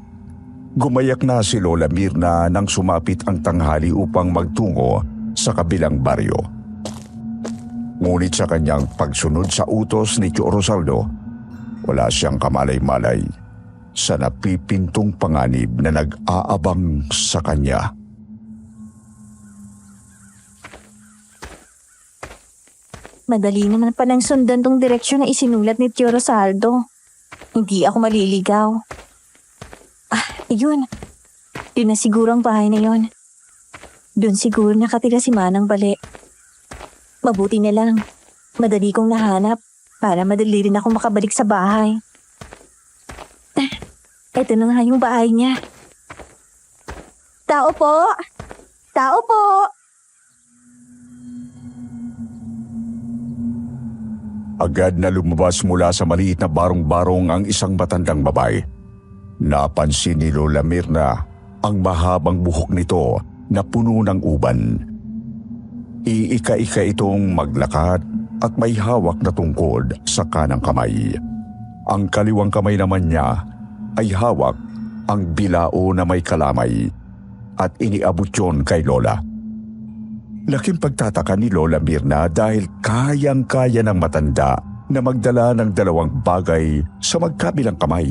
Gumayak na si Lola Mirna nang sumapit ang tanghali upang magtungo sa kabilang baryo. Ngunit sa kanyang pagsunod sa utos ni Tio Rosaldo, wala siyang kamalay-malay sa napipintong panganib na nag-aabang sa kanya. Madali naman palang sundan tong direksyon na isinulat ni Tio Rosaldo. Hindi ako maliligaw. Yun. Yun na siguro ang bahay na yun. Doon siguro nakatira si Manang Bale. Mabuti na lang. Madali kong nahanap para madali rin ako makabalik sa bahay. Ito na nga yung bahay niya. Tao po! Tao po! Agad na lumabas mula sa maliit na barong-barong ang isang matandang babae. Napansin ni Lola Mirna ang mahabang buhok nito na puno ng uban. Iika-ika itong maglakad at may hawak na tungkod sa kanang kamay. Ang kaliwang kamay naman niya ay hawak ang bilao na may kalamay at iniabot yon kay Lola. Laking pagtataka ni Lola Mirna dahil kayang-kaya ng matanda na magdala ng dalawang bagay sa magkabilang kamay.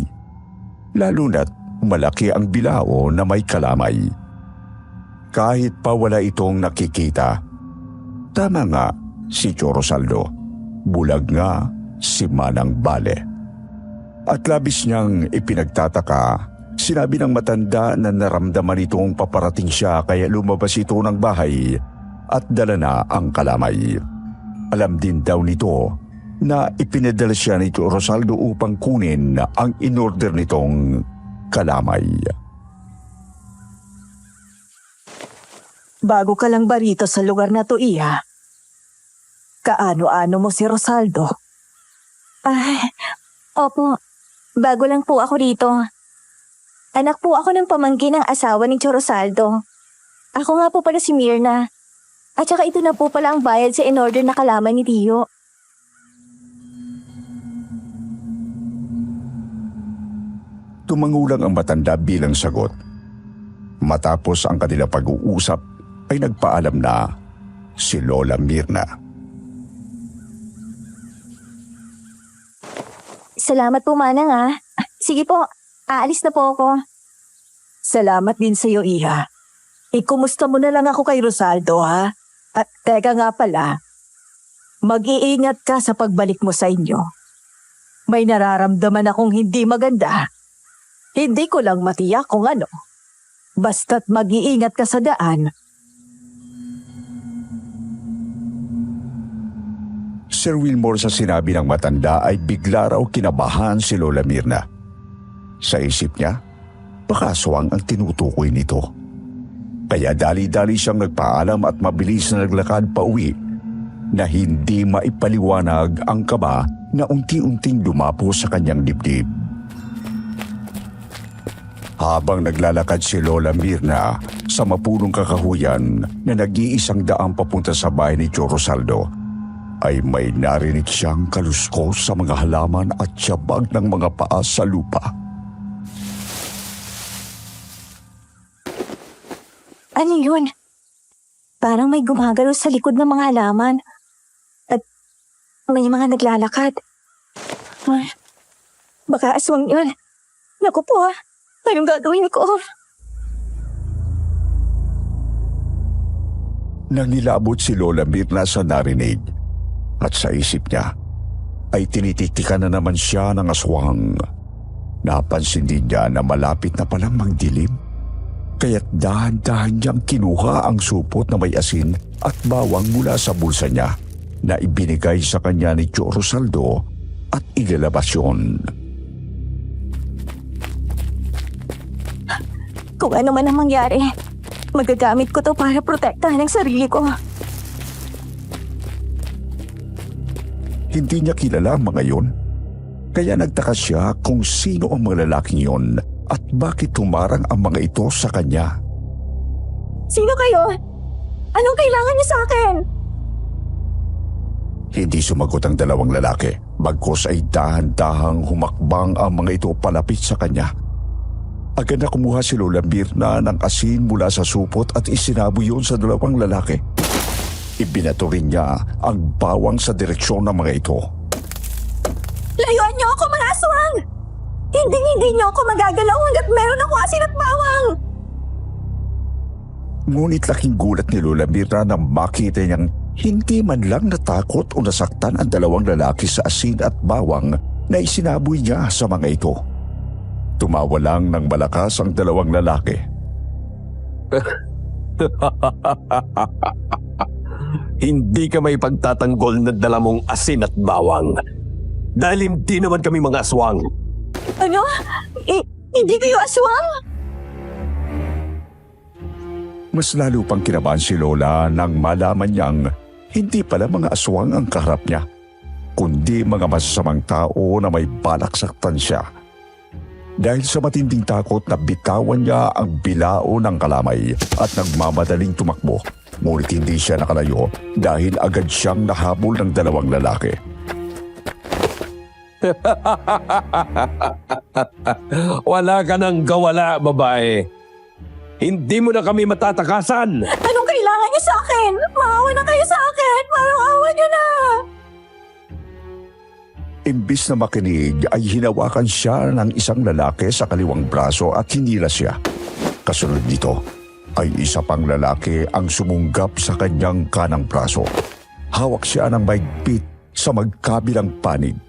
Lalo na't malaki ang bilao na may kalamay. Kahit pa wala itong nakikita, tama nga si Tio Rosaldo, bulag nga si Manang Bale. At labis niyang ipinagtataka, sinabi ng matanda na naramdaman itong paparating siya kaya lumabas ito ng bahay at dala na ang kalamay. Alam din daw nito na ipinadala siya ni Tio Rosaldo upang kunin ang inorder nitong kalamay. Bago ka lang ba rito sa lugar na to, Iha? Kaano-ano mo si Rosaldo? Ay, opo. Bago lang po ako rito. Anak po ako ng pamangkin ng asawa ni Tio Rosaldo. Ako nga po pala si Mirna. At saka ito na po pala ang bayad sa in-order na kalamay ni Tio. Tumangulang ang matanda bilang sagot. Matapos ang kanila pag-uusap ay nagpaalam na si Lola Mirna. Salamat po, Manang ah. Sige po, aalis na po ako. Salamat din sa iyo, Iha. Ikumusta mo na lang ako kay Rosaldo, ha? At teka nga pala, mag-iingat ka sa pagbalik mo sa inyo. May nararamdaman akong hindi maganda. Hindi ko lang matiyak kung ano. Basta't mag-iingat ka sa daan. Sir Wilmore, sa sinabi ng matanda ay bigla raw kinabahan si Lola Mirna. Sa isip niya, baka aswang ang tinutukoy nito. Kaya dali-dali siyang nagpaalam at mabilis na naglakad pa uwi na hindi maipaliwanag ang kaba na unti-unting dumapo sa kanyang dibdib. Habang naglalakad si Lola Mirna sa mapulong kakahuyan na nag-iisang daang papunta sa bahay ni Tio Rosaldo, ay may narinig siyang kaluskos sa mga halaman at tiyabag ng mga paa sa lupa. Ano yun? Parang may gumagalaw sa likod ng mga halaman. At may mga naglalakad. Ay, baka aswang yun. Naku po ah, anong gagawin ko? Nang nilabot si Lola Mirna sa narinig at sa isip niya, ay tinititikan na naman siya ng aswang. Napansin din niya na malapit na palang magdilim. Kaya't dahan-dahan niyang kinuha ang supot na may asin at bawang mula sa bulsa niya na ibinigay sa kanya ni Tio Rosaldo at ilalabas yun. Kung ano man ang mangyari, magagamit ko to para protektahan ang sarili ko. Hindi niya kilala ang mga yon. Kaya nagtaka siya kung sino ang mga lalaking yon at bakit tumarang ang mga ito sa kanya. Sino kayo? Anong kailangan niyo sa akin? Hindi sumagot ang dalawang lalaki, bagkus ay dahan-dahang humakbang ang mga ito palapit sa kanya. Agad na kumuha si Lola Mirna ng asin mula sa supot at isinabo yun sa dalawang lalaki. Ibinato rin niya ang bawang sa direksyon ng mga ito. Layuan niyo ako, mga aswang! Hindi niyo ako magagalaw hanggat meron ako asin at bawang! Ngunit laking gulat ni Lola Mirna nang makita niyang hindi man lang natakot o nasaktan ang dalawang lalaki sa asin at bawang na isinaboy niya sa mga ito. Tumawa lang ng malakas ang dalawang lalaki. Hindi ka may pagtatanggol na dala mong asin at bawang. Dahil hindi naman kami mga aswang. Ano? Hindi kayo aswang? Mas lalo pang kinabahan si Lola nang malaman niyang hindi pala mga aswang ang kaharap niya, kundi mga masasamang tao na may balak saktan siya. Dahil sa matinding takot na bitawan niya ang bilao ng kalamay at nagmamadaling tumakbo. Ngunit hindi siya nakalayo dahil agad siyang nahabol ng dalawang lalaki. Wala ka nang gawala, babae. Hindi mo na kami matatakasan. Anong kailangan niyo sa akin? Maawa na kayo sa akin! Parang awa niyo na! Imbis na makinig ay hinawakan siya ng isang lalaki sa kaliwang braso at hinila siya. Kasunod nito ay isa pang lalaki ang sumunggap sa kanyang kanang braso. Hawak siya ng mahigpit sa magkabilang panig.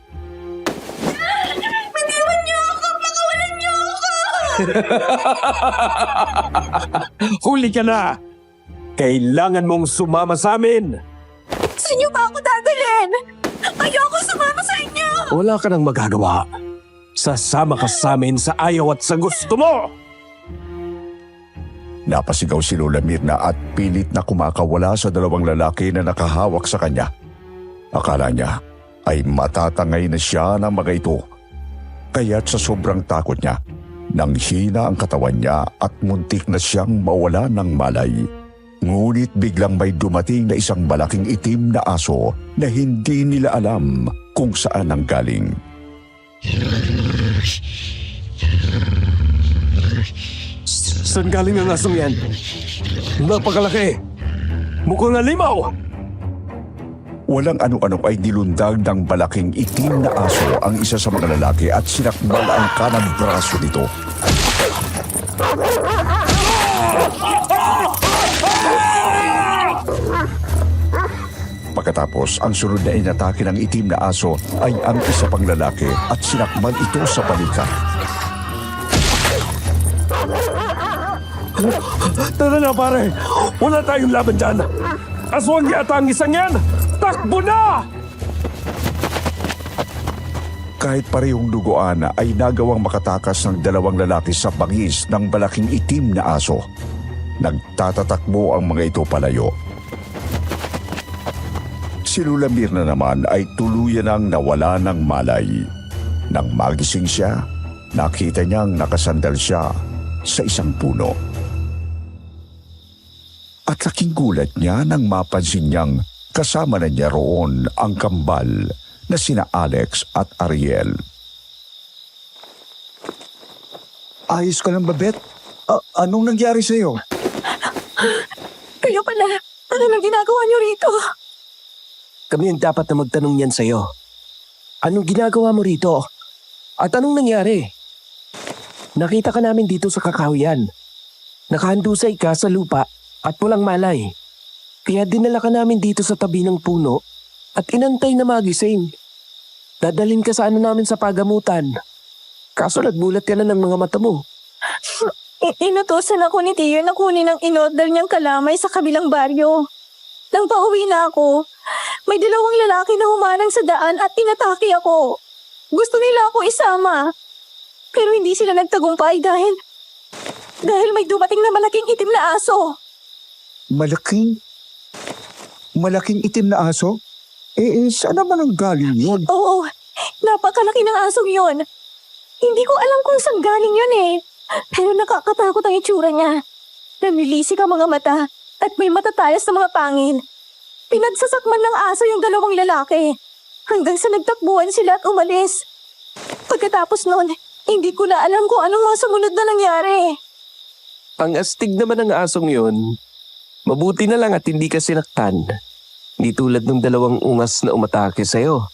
Bitiwan niyo ako! Pakawalan niyo ako! Huli ka na! Kailangan mong sumama sa amin! Saan niyo ba ako dadalhin? Ayoko sumama sa inyo! Wala ka nang magagawa. Sasama ka sa amin sa ayaw at sa gusto mo! Napasigaw si Lola Mirna at pilit na kumakawala sa dalawang lalaki na nakahawak sa kanya. Akala niya ay matatangay na siya ng mga ito. Kaya't sa sobrang takot niya, nanghina ang katawan niya at muntik na siyang mawala ng malay. Ngunit biglang may dumating na isang malaking itim na aso na hindi nila alam kung saan ang galing. Saan galing ang asong yan? Napakalaki! Mukhang alimaw! Walang ano-ano ay nilundag ng malaking itim na aso ang isa sa mga lalaki at sinakmal ang kanang braso nito. Pagkatapos, ang sunod na inatake ng itim na aso ay ang isa pang lalaki at sinakmal ito sa balikat. Tara na pare! Wala tayong laban dyan! Aswang yata ang isang yan! Takbo na! Kahit parehong duguan ay nagawang makatakas ng dalawang lalaki sa bangis ng malaking itim na aso. Nagtatatakbo ang mga ito palayo. Si Lola Mirna naman ay tuluyan ang nawala ng malay. Nang magising siya, nakita niyang nakasandal siya sa isang puno. At laking gulat niya nang mapansin niyang kasama na niya roon ang kambal na sina Alex at Ariel. Ayos ka lang ba, Beth? Anong nangyari sa'yo? Kayo pala, ano nang ginagawa niyo rito? Kami ang dapat na magtanong yan sa'yo. Anong ginagawa mo rito? At anong nangyari? Nakita ka namin dito sa kakahuyan. Nakahandusay ka sa lupa at pulang malay. Kaya dinala ka namin dito sa tabi ng puno at inantay na magising. Dadalhin ka sana namin sa pagamutan. Kaso nagmulat ka na ng mga mata mo. Inutusan ako ni Tiyo na kunin ang in-order niyang kalamay sa kabilang baryo. Nang pauwi na ako, may dalawang lalaki na humarang sa daan at inatake ako. Gusto nila ako isama. Pero hindi sila nagtagumpay dahil may dumating na malaking itim na aso. Malaking itim na aso? Saan naman ang galing yun? Oo, napakalaki ng asong yon. Hindi ko alam kung saan galing yun eh. Pero nakakatakot ang itsura niya. Nanilisik ang mga mata at may matatayas na mga pangil. Pinagsasakman ng aso yung dalawang lalaki. Hanggang sa nagtakbuhan sila at umalis. Pagkatapos noon, hindi ko na alam kung anong mga sumunod na nangyari. Ang astig naman ng asong yun. Mabuti na lang at hindi ka sinaktan. Hindi tulad ng dalawang ungas na umatake sa'yo.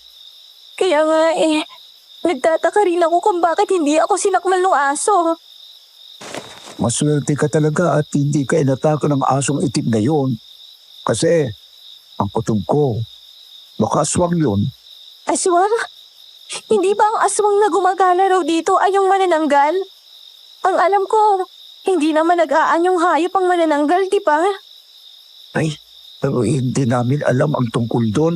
Kaya nga nagtataka rin ako kung bakit hindi ako sinakmal ng aso. Maswerte ka talaga at hindi ka inatake ng asong itim na yun. Kasi, ang kutob ko, baka aswang yun. Aswang? Hindi ba ang aswang na gumagala raw dito ay yung manananggal? Ang alam ko, hindi naman nag-aanyong hayop ang manananggal, di ba? Ay, pero hindi namin alam ang tungkol doon.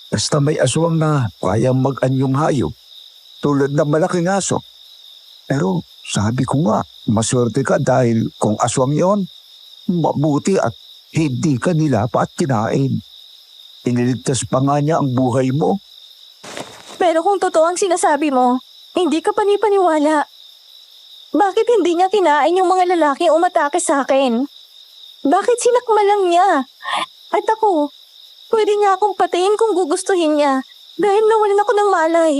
Basta may aswang na kayang mag-anyong hayop. Tulad ng malaking aso. Pero sabi ko nga, maswerte ka dahil kung aswang yon, mabuti at hindi ka nilapa at kinain. Iniligtas pa nga niya ang buhay mo. Pero kung totoo ang sinasabi mo, hindi ka panipaniwala. Bakit hindi niya kinain yung mga lalaki umatake sa akin? Bakit sinakma lang niya? At ako, pwede niya akong patayin kung gugustuhin niya dahil nawalan ako ng malay.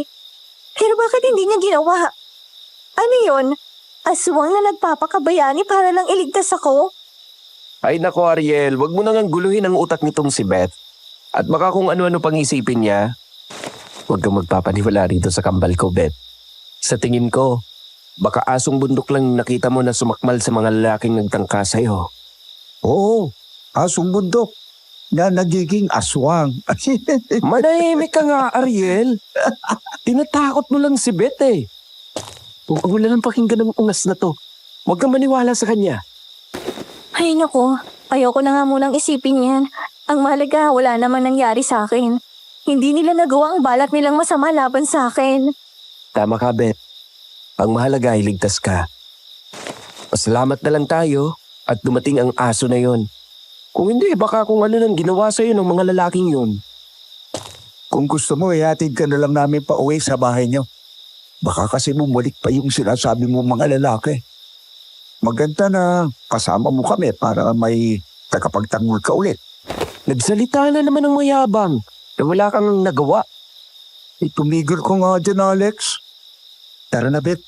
Pero bakit hindi niya ginawa? Ano yon? Aswang na nagpapakabayani para lang iligtas ako? Ay nako Ariel, wag mo nang guluhin ang utak nitong si Beth. At baka kung ano-ano pang isipin niya. Huwag kang magpapaniwala rito sa kambal ko, Bet. Sa tingin ko, baka asong bundok lang nakita mo na sumakmal sa mga lalaking nagtangka sa'yo. Oo, asong bundok na nagiging aswang. Manahimik ka nga, Ariel. Tinatakot mo lang si Bet eh. Huwag wala nang pakinggan ng ungas na to. Huwag kang maniwala sa kanya. Ay naku, ayoko na nga munang isipin yan. Ang mahalaga, wala naman nangyari sa akin. Hindi nila nagawa ang balak nilang masama laban sa akin. Tama ka, Bet. Ang mahalaga ay ligtas ka. Pasalamat na lang tayo at dumating ang aso na yon. Kung hindi, baka kung ano nang ginawa sa'yo ng mga lalaking yun. Kung gusto mo, ihatid ka na lang namin pa uwi sa bahay niyo. Baka kasi bumalik pa yung sinasabi mo mga lalaki. Maganda na kasama mo kami para may tagapagtanggol ka ulit. Nagsalita na naman ng mayabang na wala kang nagawa. Tumigil ko nga dyan, Alex. Tara na, Bet.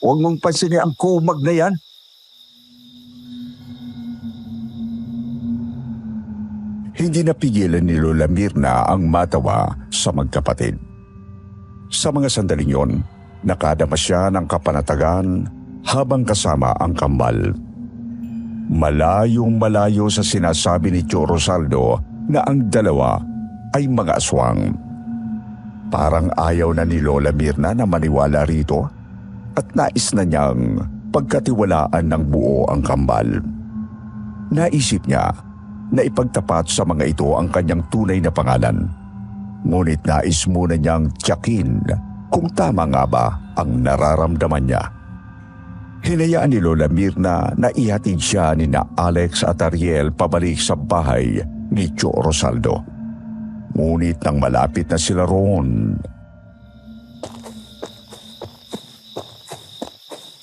Huwag mong pansinin ang kumag na yan. Hindi napigilan ni Lola Mirna ang matawa sa magkapatid. Sa mga sandaling yon, nakadama siya ng kapanatagan habang kasama ang kambal. Malayong malayo sa sinasabi ni Tio Rosaldo na ang dalawa ay mga aswang. Parang ayaw na ni Lola Mirna na maniwala rito at nais na niyang pagkatiwalaan ng buo ang kambal. Naisip niya na ipagtapat sa mga ito ang kanyang tunay na pangalan. Ngunit nais muna niyang tiyakin kung tama nga ba ang nararamdaman niya. Hinayaan ni Lola Mirna na ihatid siya ni na Alex at Ariel pabalik sa bahay ni Tio Rosaldo. Ngunit nang malapit na sila roon,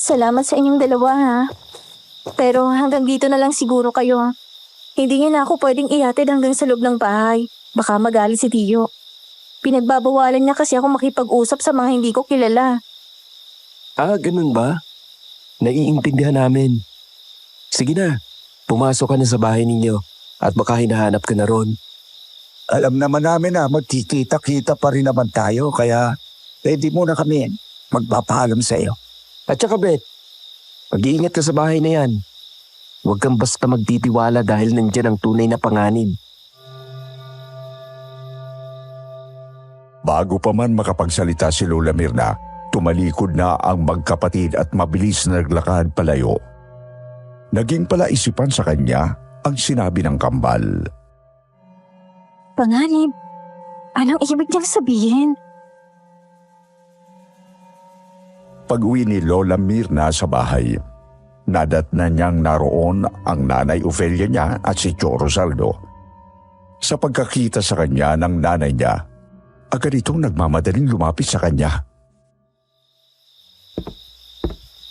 Salamat sa inyong dalawa ha. Pero hanggang dito na lang siguro kayo. Hindi niya na ako pwedeng ihatid hanggang sa loob ng bahay. Baka magalit si Tio. Pinagbabawalan niya kasi ako makipag-usap sa mga hindi ko kilala. Ah, ganun ba? Naiintindihan namin. Sige na, pumasok ka na sa bahay ninyo at baka hinahanap ka na ron. Alam naman namin na magkikita-kita pa rin naman tayo, kaya pwede muna kami magpapaalam sa iyo. At saka, Bet, mag-iingat ka sa bahay na yan. Huwag kang basta magtitiwala dahil nandyan ang tunay na panganib. bago pa man makapagsalita si Lola Mirna, tumalikod na ang magkapatid at mabilis na naglakad palayo. Naging palaisipan sa kanya ang sinabi ng kambal. Panganib? Anong ibig niyang sabihin? Pag-uwi ni Lola Mirna sa bahay, nadatna niyang naroon ang nanay Ofelia niya at si Tio Rosaldo. Sa pagkakita sa kanya ng nanay niya, agad itong nagmamadaling lumapit sa kanya.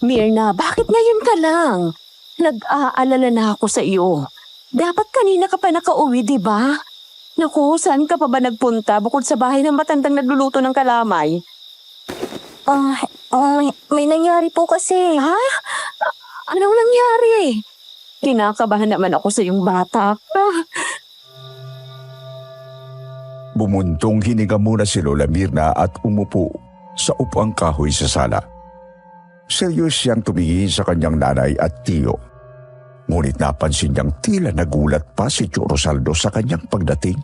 Mirna, bakit ngayon ka lang? Nag-aalala na ako sa iyo. Dapat kanina ka pa nakauwi, di ba? Naku, saan ka pa ba nagpunta bukod sa bahay ng matandang nagluluto ng kalamay? May nangyari po kasi. Ha? Anong nangyari? Kinakabahan naman ako sa iyong bata. Bumuntong hininga muna si Lola Mirna at umupo sa upuang kahoy sa sala. Seryos siyang tumingin sa kanyang nanay at tiyo. Ngunit napansin niyang tila nagulat pa si Tio Rosaldo sa kanyang pagdating.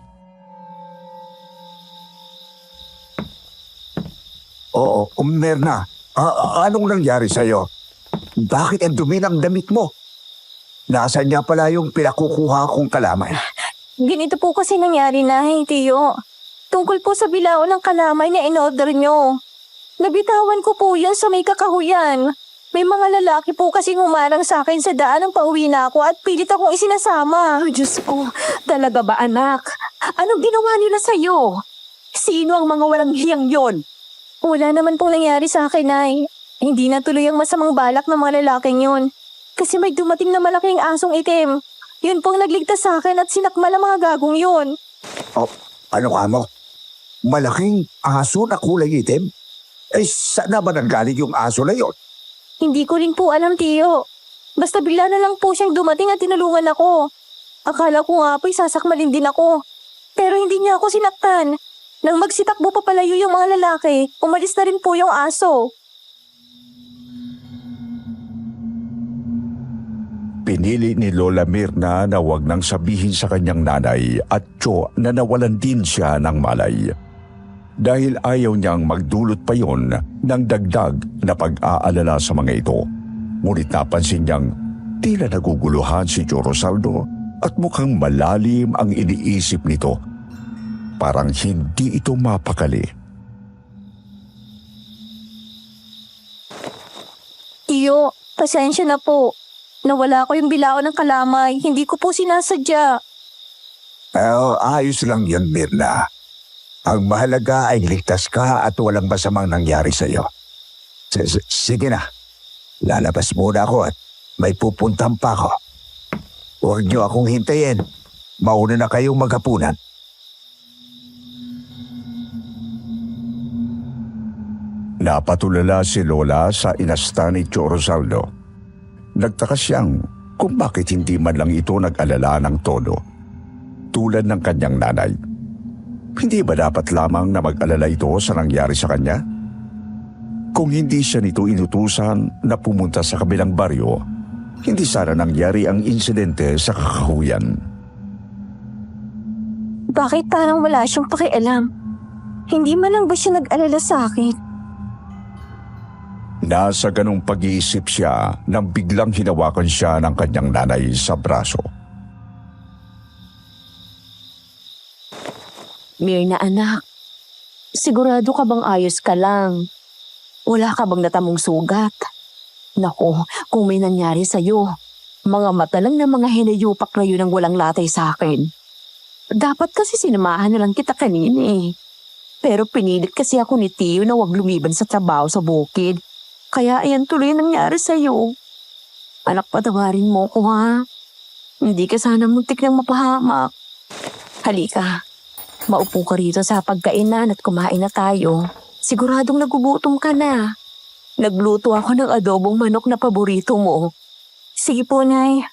Oo, Mirna, anong nangyari sa'yo? Bakit ang dumi ng damit mo? Nasaan niya pala yung pinakukuha kong kalamay? Ganito po kasi nangyari na, Tiyo. Tungkol po sa bilao ng kalamay na in-order nyo. Nabitawan ko po yan sa may kakahuyan. May mga lalaki po kasing humarang sa akin sa daan nang pauwi na ako at pilit akong isinasama. Oh, Diyos ko, talaga ba anak? Anong ginawa nila sa'yo? Sino ang mga walang hiyang yon? Wala naman pong nangyari sa akin, Nay. Hindi natuloy ang masamang balak ng mga lalaking yun. Kasi may dumating na malaking asong itim. Yun pong nagligtas sa akin at sinakmal ang mga gagong yun. Oh, ano ka mo? Malaking aso na kulay itim? Saan na ba nanggaling yung aso na yon? Hindi ko rin po alam, Tiyo. Basta bigla na lang po siyang dumating at tinulungan ako. Akala ko nga po'y sasakmalin din ako. Pero hindi niya ako sinaktan. Nang magsitakbo pa palayo yung mga lalaki, umalis na rin po yung aso. Pinili ni Lola Mirna na wag nang sabihin sa kanyang nanay at Cho na nawalan din siya ng malay. Dahil ayaw niyang magdulot pa yon ng dagdag na pag-aalala sa mga ito. Ngunit napansin niyang tila naguguluhan si Cho Rosaldo at mukhang malalim ang iniisip nito. Parang hindi ito mapakali. Iyo, pasensya na po. Nawala ko yung bilao ng kalamay. Hindi ko po sinasadya. Ayos lang yun, Mirna. Ang mahalaga ay ligtas ka at walang masamang nangyari sa'yo. Sige na. Lalabas muna ako at may pupuntahan pa ako. Huwag niyo akong hintayin. Mauna na kayong maghapunan. Napatulala si Lola sa inasta ni Cho Rosaldo. Nagtaka siyang kung bakit hindi man lang ito nag-alala ng todo. Tulad ng kanyang nanay. Hindi ba dapat lamang na mag-alala ito sa nangyari sa kanya? Kung hindi siya nito inutusan na pumunta sa kabilang baryo, hindi sana nangyari ang insidente sa Kakahuyan. Bakit parang wala siyang pakialam? Hindi man lang ba siya nag-alala sa akin? Nasa ganong pag-iisip siya nang biglang hinawakan siya ng kanyang nanay sa braso. Mirna anak, sigurado ka bang ayos ka lang? Wala ka bang natamong sugat? Naku, kung may nangyari sa'yo, mga mata lang na mga hinayupak na yun ang walang latay sa akin. Dapat kasi sinamahan na lang kita kanina eh. Pero pinilit kasi ako ni Tio na wag lumiban sa trabaho sa bukid. Kaya ayan tuloy nangyari sa'yo. Anak, patawarin mo ko ha. Hindi ka sana muntik nang mapahamak. Halika, maupo ka rito sa pagkainan at kumain na tayo. Siguradong nagugutom ka na. Nagluto ako ng adobong manok na paborito mo. Sige po, Nay.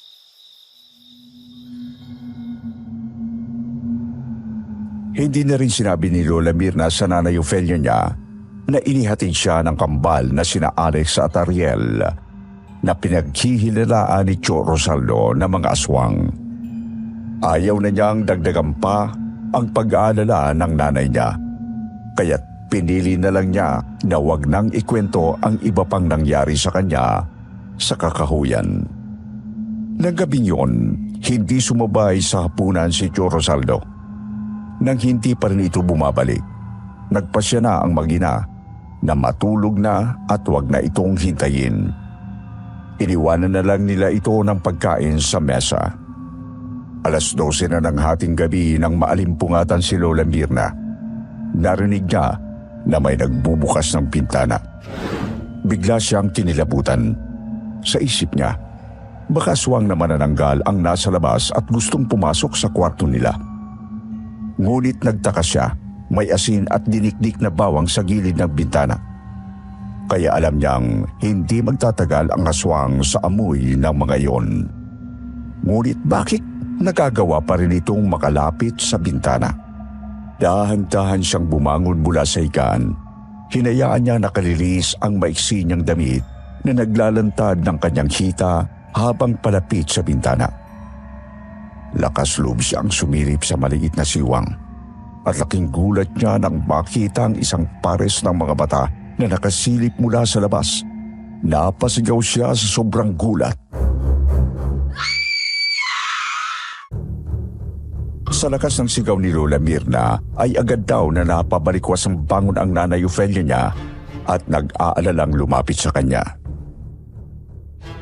Hindi na rin sinabi ni Lola Mirna sa nanay Ofelia niya na inihatid siya ng kambal na sina Alex at Ariel na pinaghihilalaan ni Cho Rosaldo ng mga aswang. Ayaw na niyang dagdagan pa ang pag-aalala ng nanay niya, kaya't pinili na lang niya na wag nang ikwento ang iba pang nangyari sa kanya sa Kakahuyan. Nang gabing yun, hindi sumabay sa hapunan si Cho Rosaldo. Nang hindi pa rin ito bumabalik, nagpasya na ang mag-ina na matulog na at wag na itong hintayin. Iniwanan na lang nila ito ng pagkain sa mesa. 12:00 na ng hating gabi nang maalimpungatan si Lola Mirna. Narinig niya na may nagbubukas ng pintana. Bigla siyang kinilabutan. Sa isip niya, baka aswang na manananggal ang nasa labas at gustong pumasok sa kwarto nila. Ngunit nagtaka siya, may asin at dinikdik na bawang sa gilid ng bintana. Kaya alam niyang hindi magtatagal ang aswang sa amoy ng mga iyon. Ngunit bakit nagagawa pa rin itong makalapit sa bintana? Dahan-dahan siyang bumangon mula sa higaan. Hinayaan niya nakalilis ang maiksi niyang damit na naglalantad ng kanyang hita habang palapit sa bintana. Lakas loob siyang sumilip sa maliit na siwang. At laking gulat niya nang makita ang isang pares ng mga mata na nakasilip mula sa labas. Napasigaw siya sa sobrang gulat. Sa lakas ng sigaw ni Lola Mirna ay agad daw na napabalikwas ang bangon ang nanay Ofelia niya at nag-aalalang lumapit sa kanya.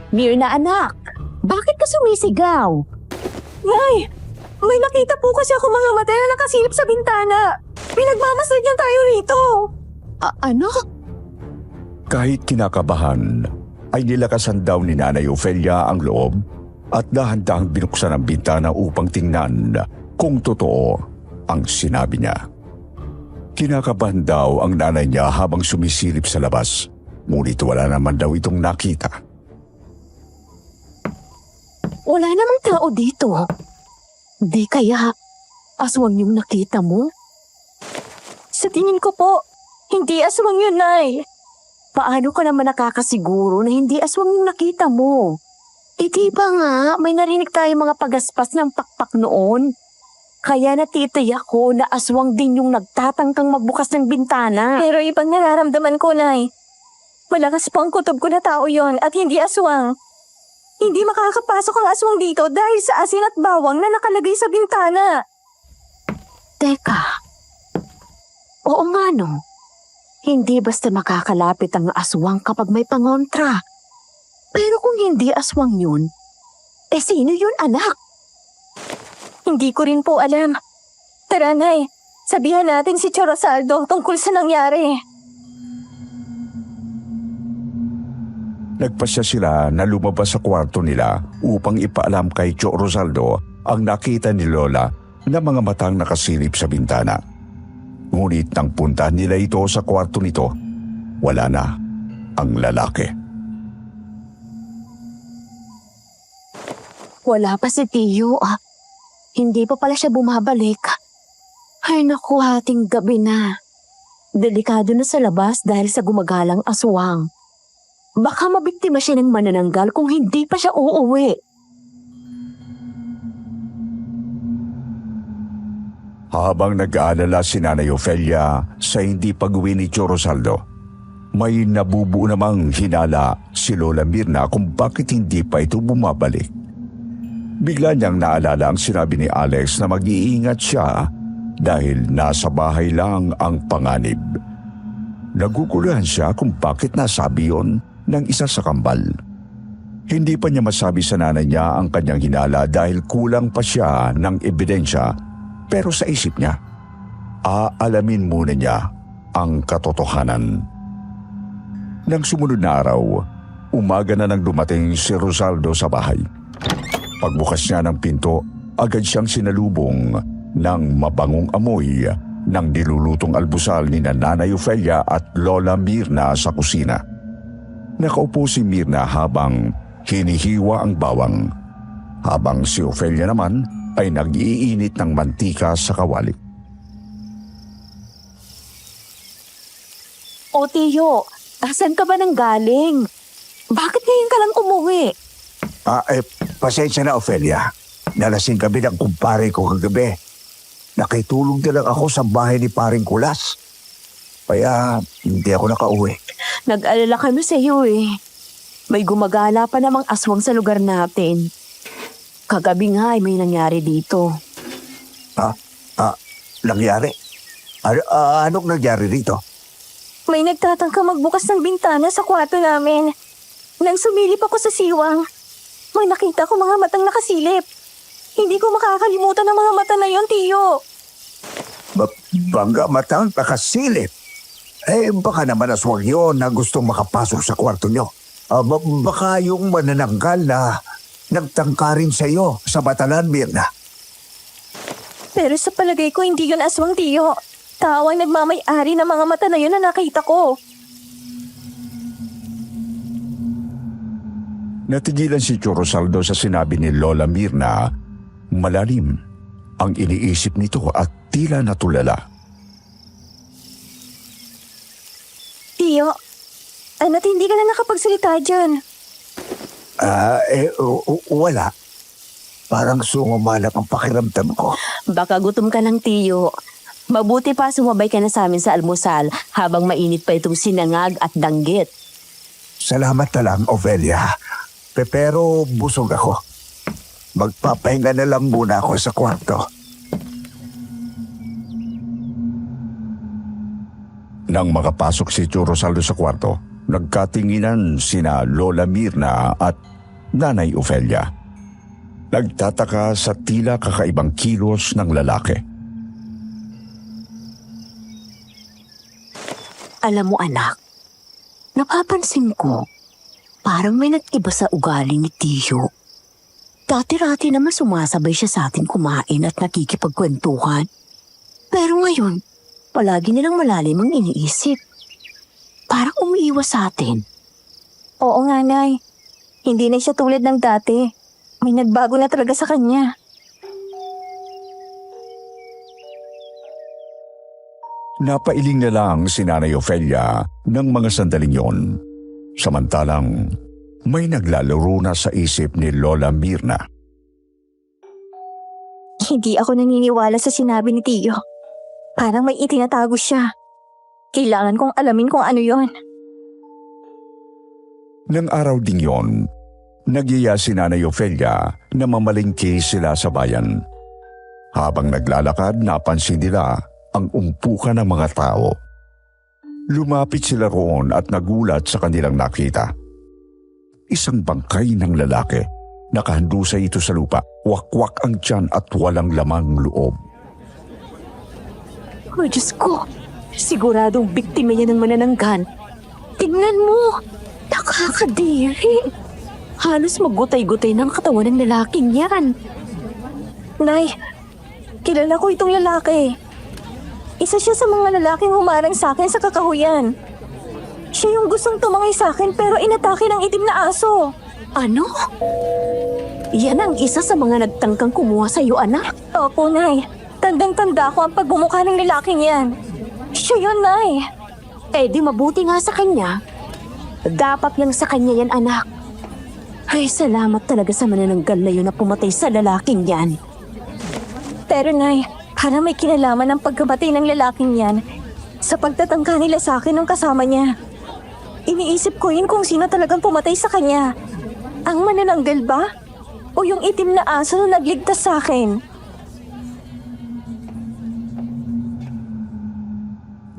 Mirna anak, bakit ka sumisigaw? Nay! May nakita po kasi ako mga mata na nakasilip sa bintana. Pinagmamasdan niya tayo rito. Ano? Kahit kinakabahan, ay nilakasan daw ni Nanay Ofelia ang loob at dahan-dahang binuksan ang bintana upang tingnan kung totoo ang sinabi niya. Kinakabahan daw ang nanay niya habang sumisilip sa labas, ngunit wala naman daw itong nakita. Wala namang tao dito. Di kaya aswang yung nakita mo? Sa tingin ko po, hindi aswang yun, Nay. Paano ka naman nakakasiguro na hindi aswang yung nakita mo? Eh di ba nga, may narinig tayo mga pagaspas ng pakpak noon? Kaya natitiyak ko na aswang din yung nagtatangkang magbukas ng bintana. Pero ibang nararamdaman ko, Nay. Malakas po ang kutob ko na tao yon at hindi aswang. Hindi makakapasok ang aswang dito dahil sa asin at bawang na nakalagay sa bintana. Teka. Oo nga no. Hindi basta makakalapit ang aswang kapag may pangontra. Pero kung hindi aswang yun, eh sino yun anak? Hindi ko rin po alam. Tara, Nay. Sabihan natin si Chorosaldo tungkol sa nangyari. Nagpasya sila na lumabas sa kwarto nila upang ipaalam kay Tio Rosaldo ang nakita ni Lola na mga matang nakasilip sa bintana. Ngunit nang puntahan nila ito sa kwarto nito, wala na ang lalaki. Wala pa si Tiyo. Hindi pa pala siya bumabalik. Ay naku, hating gabi na. Delikado na sa labas dahil sa gumagalang aswang. Baka mabiktima siya ng manananggal kung hindi pa siya uuwi. Habang nag-aalala si Nanay Ofelia sa hindi pag-uwi ni Tio Rosaldo, may nabubuo namang hinala si Lola Mirna kung bakit hindi pa ito bumabalik. Bigla niyang naalala ang sinabi ni Alex na mag-iingat siya dahil nasa bahay lang ang panganib. Naguguluhan siya kung bakit nasabi yon ng isa sa kambal. Hindi pa niya masabi sa nanay niya ang kanyang hinala dahil kulang pa siya ng ebidensya, pero sa isip niya, aalamin muna niya ang katotohanan. Nang sumunod na araw, umaga na nang dumating si Rosaldo sa bahay. Pagbukas niya ng pinto, agad siyang sinalubong ng mabangong amoy ng nilulutong almusal ni Nanay Ofelia at Lola Mirna sa kusina. Nakaupo si Mirna habang hinihiwa ang bawang, habang si Ofelia naman ay nag-iinit ng mantika sa kawali. O Tiyo, asan ka ba nang galing? Bakit ngayon ka lang umuwi? Pasensya na, Ofelia. Nalasing kami ng kumpare ko kagabi. Nakitulog na lang ako sa bahay ni Paring Kulas. Kaya hindi ako nakauwi. Nag-alala kami sa iyo eh. May gumagala pa namang aswang sa lugar natin. Kagabi nga ay may nangyari dito. Nangyari? Anong nangyari dito? May nagtatangka magbukas ng bintana sa kwarto namin. Nang sumilip ako sa siwang, may nakita ko mga matang nakasilip. Hindi ko makakalimutan ang mga mata na yon, Tiyo. Bangga matang nakasilip. Baka naman aswang yun na gustong makapasok sa kwarto nyo. Baka yung manananggal na nagtangka rin sa iyo sa Batalan, Mirna. Pero sa palagay ko, hindi yun aswang, Tiyo. Tao ang nagmamay-ari ng mga mata na yun na nakita ko. Natigilan si Tio Rosaldo sa sinabi ni Lola Mirna. Malalim ang iniisip nito at tila natulala. Tiyo, ano't hindi ka na nakapagsalita dyan? Wala. Parang sumamalap ang pakiramdam ko. Baka gutom ka ng Tiyo. Mabuti pa sumabay ka na sa amin sa almusal habang mainit pa itong sinangag at danggit. Salamat na lang, Ofelia. Pero busog ako. Magpapahinga na lang muna ako sa kwarto. Nang makapasok si Tio Rosaldo sa kwarto, nagkatinginan sina Lola Mirna at Nanay Ofelia. Nagtataka sa tila kakaibang kilos ng lalaki. Alam mo anak, napapansin ko, parang may nag-iba sa ugali ni Tiyo. Dati-rati naman sumasabay siya sa atin kumain at nakikipagkwentuhan. Pero ngayon, palagi nilang malalim ang iniisip. Parang umiiwas sa atin. Oo nga, Nay. Hindi na siya tulad ng dati. May nagbago na talaga sa kanya. Napailing na lang si Nanay Ofelia ng mga sandaling yon. Samantalang may naglalaro na sa isip ni Lola Mirna. Hindi ako naniniwala sa sinabi ni Tiyo. Parang may itinatago siya. Kailangan kong alamin kung ano yon. Nang araw ding yon, nagyaya si Nanay Ofelia na mamalingki sila sa bayan. Habang naglalakad, napansin nila ang umpukan ng mga tao. Lumapit sila roon at nagulat sa kanilang nakita. Isang bangkay ng lalaki. Nakahandusay ito sa lupa. Wakwak ang tiyan at walang lamang loob. Oh, Diyos ko. Siguradong biktima niya ng manananggan. Tingnan mo. Nakakadiri. Halos maggutay-gutay ng katawan ng lalaking yan. Nay, kilala ko itong lalaki. Isa siya sa mga lalaking humarang sa akin sa kakahuyan. Siya yung gustong tumangay sa akin pero inatake ng itim na aso. Ano? Yan ang isa sa mga nagtangkang kumuha sa iyo, anak. Opo, Nay. Tandang-tanda ko ang pagmumukha ng lalaking yan. Siya yun, Nay. Eh di mabuti nga sa kanya. Dapat lang sa kanya yan, anak. Ay, salamat talaga sa manananggal na yun na pumatay sa lalaking yan. Pero, Nay, para may kinalaman ang pagkamatay ng lalaking yan sa pagtatangka nila sa akin ng kasama niya. Iniisip ko yun kung sino talagang pumatay sa kanya. Ang manananggal ba? O yung itim na aso na nagligtas sa akin?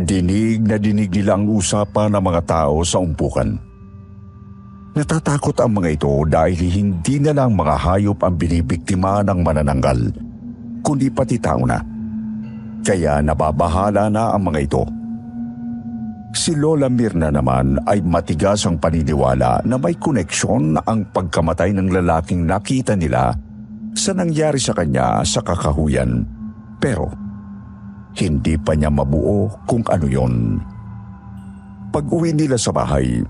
Dinig na dinig nila ang usapan ng mga tao sa umpukan. Natatakot ang mga ito dahil hindi na lang mga hayop ang binibiktima ng manananggal, kundi pati tao na. Kaya nababahala na ang mga ito. Si Lola Mirna naman ay matigas ang paniniwala na may koneksyon ang pagkamatay ng lalaking nakita nila sa nangyari sa kanya sa kakahuyan. Pero hindi pa niya mabuo kung ano yon. Pag-uwi nila sa bahay,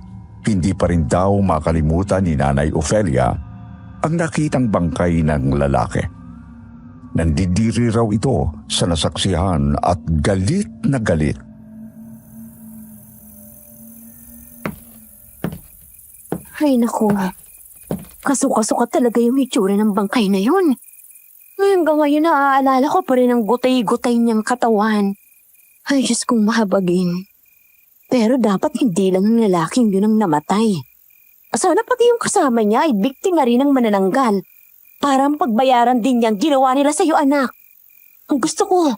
hindi pa rin daw makalimutan ni Nanay Ofelia ang nakitang bangkay ng lalaki. Nandidiri raw ito sa nasaksihan at galit na galit. Ay, naku. Kasuka-suka talaga yung itsura ng bangkay na yun. Hanggang ngayon naaalala ko pa rin ang gutay-gutay niyang katawan. Ay, Diyos kong mahabagin. Pero dapat hindi lang ang lalaking yun ang namatay. Sana pati yung kasama niya ay biktima rin ng manananggal. Para pagbayaran din niyang ginawa nila sa iyo, anak. Ang gusto ko,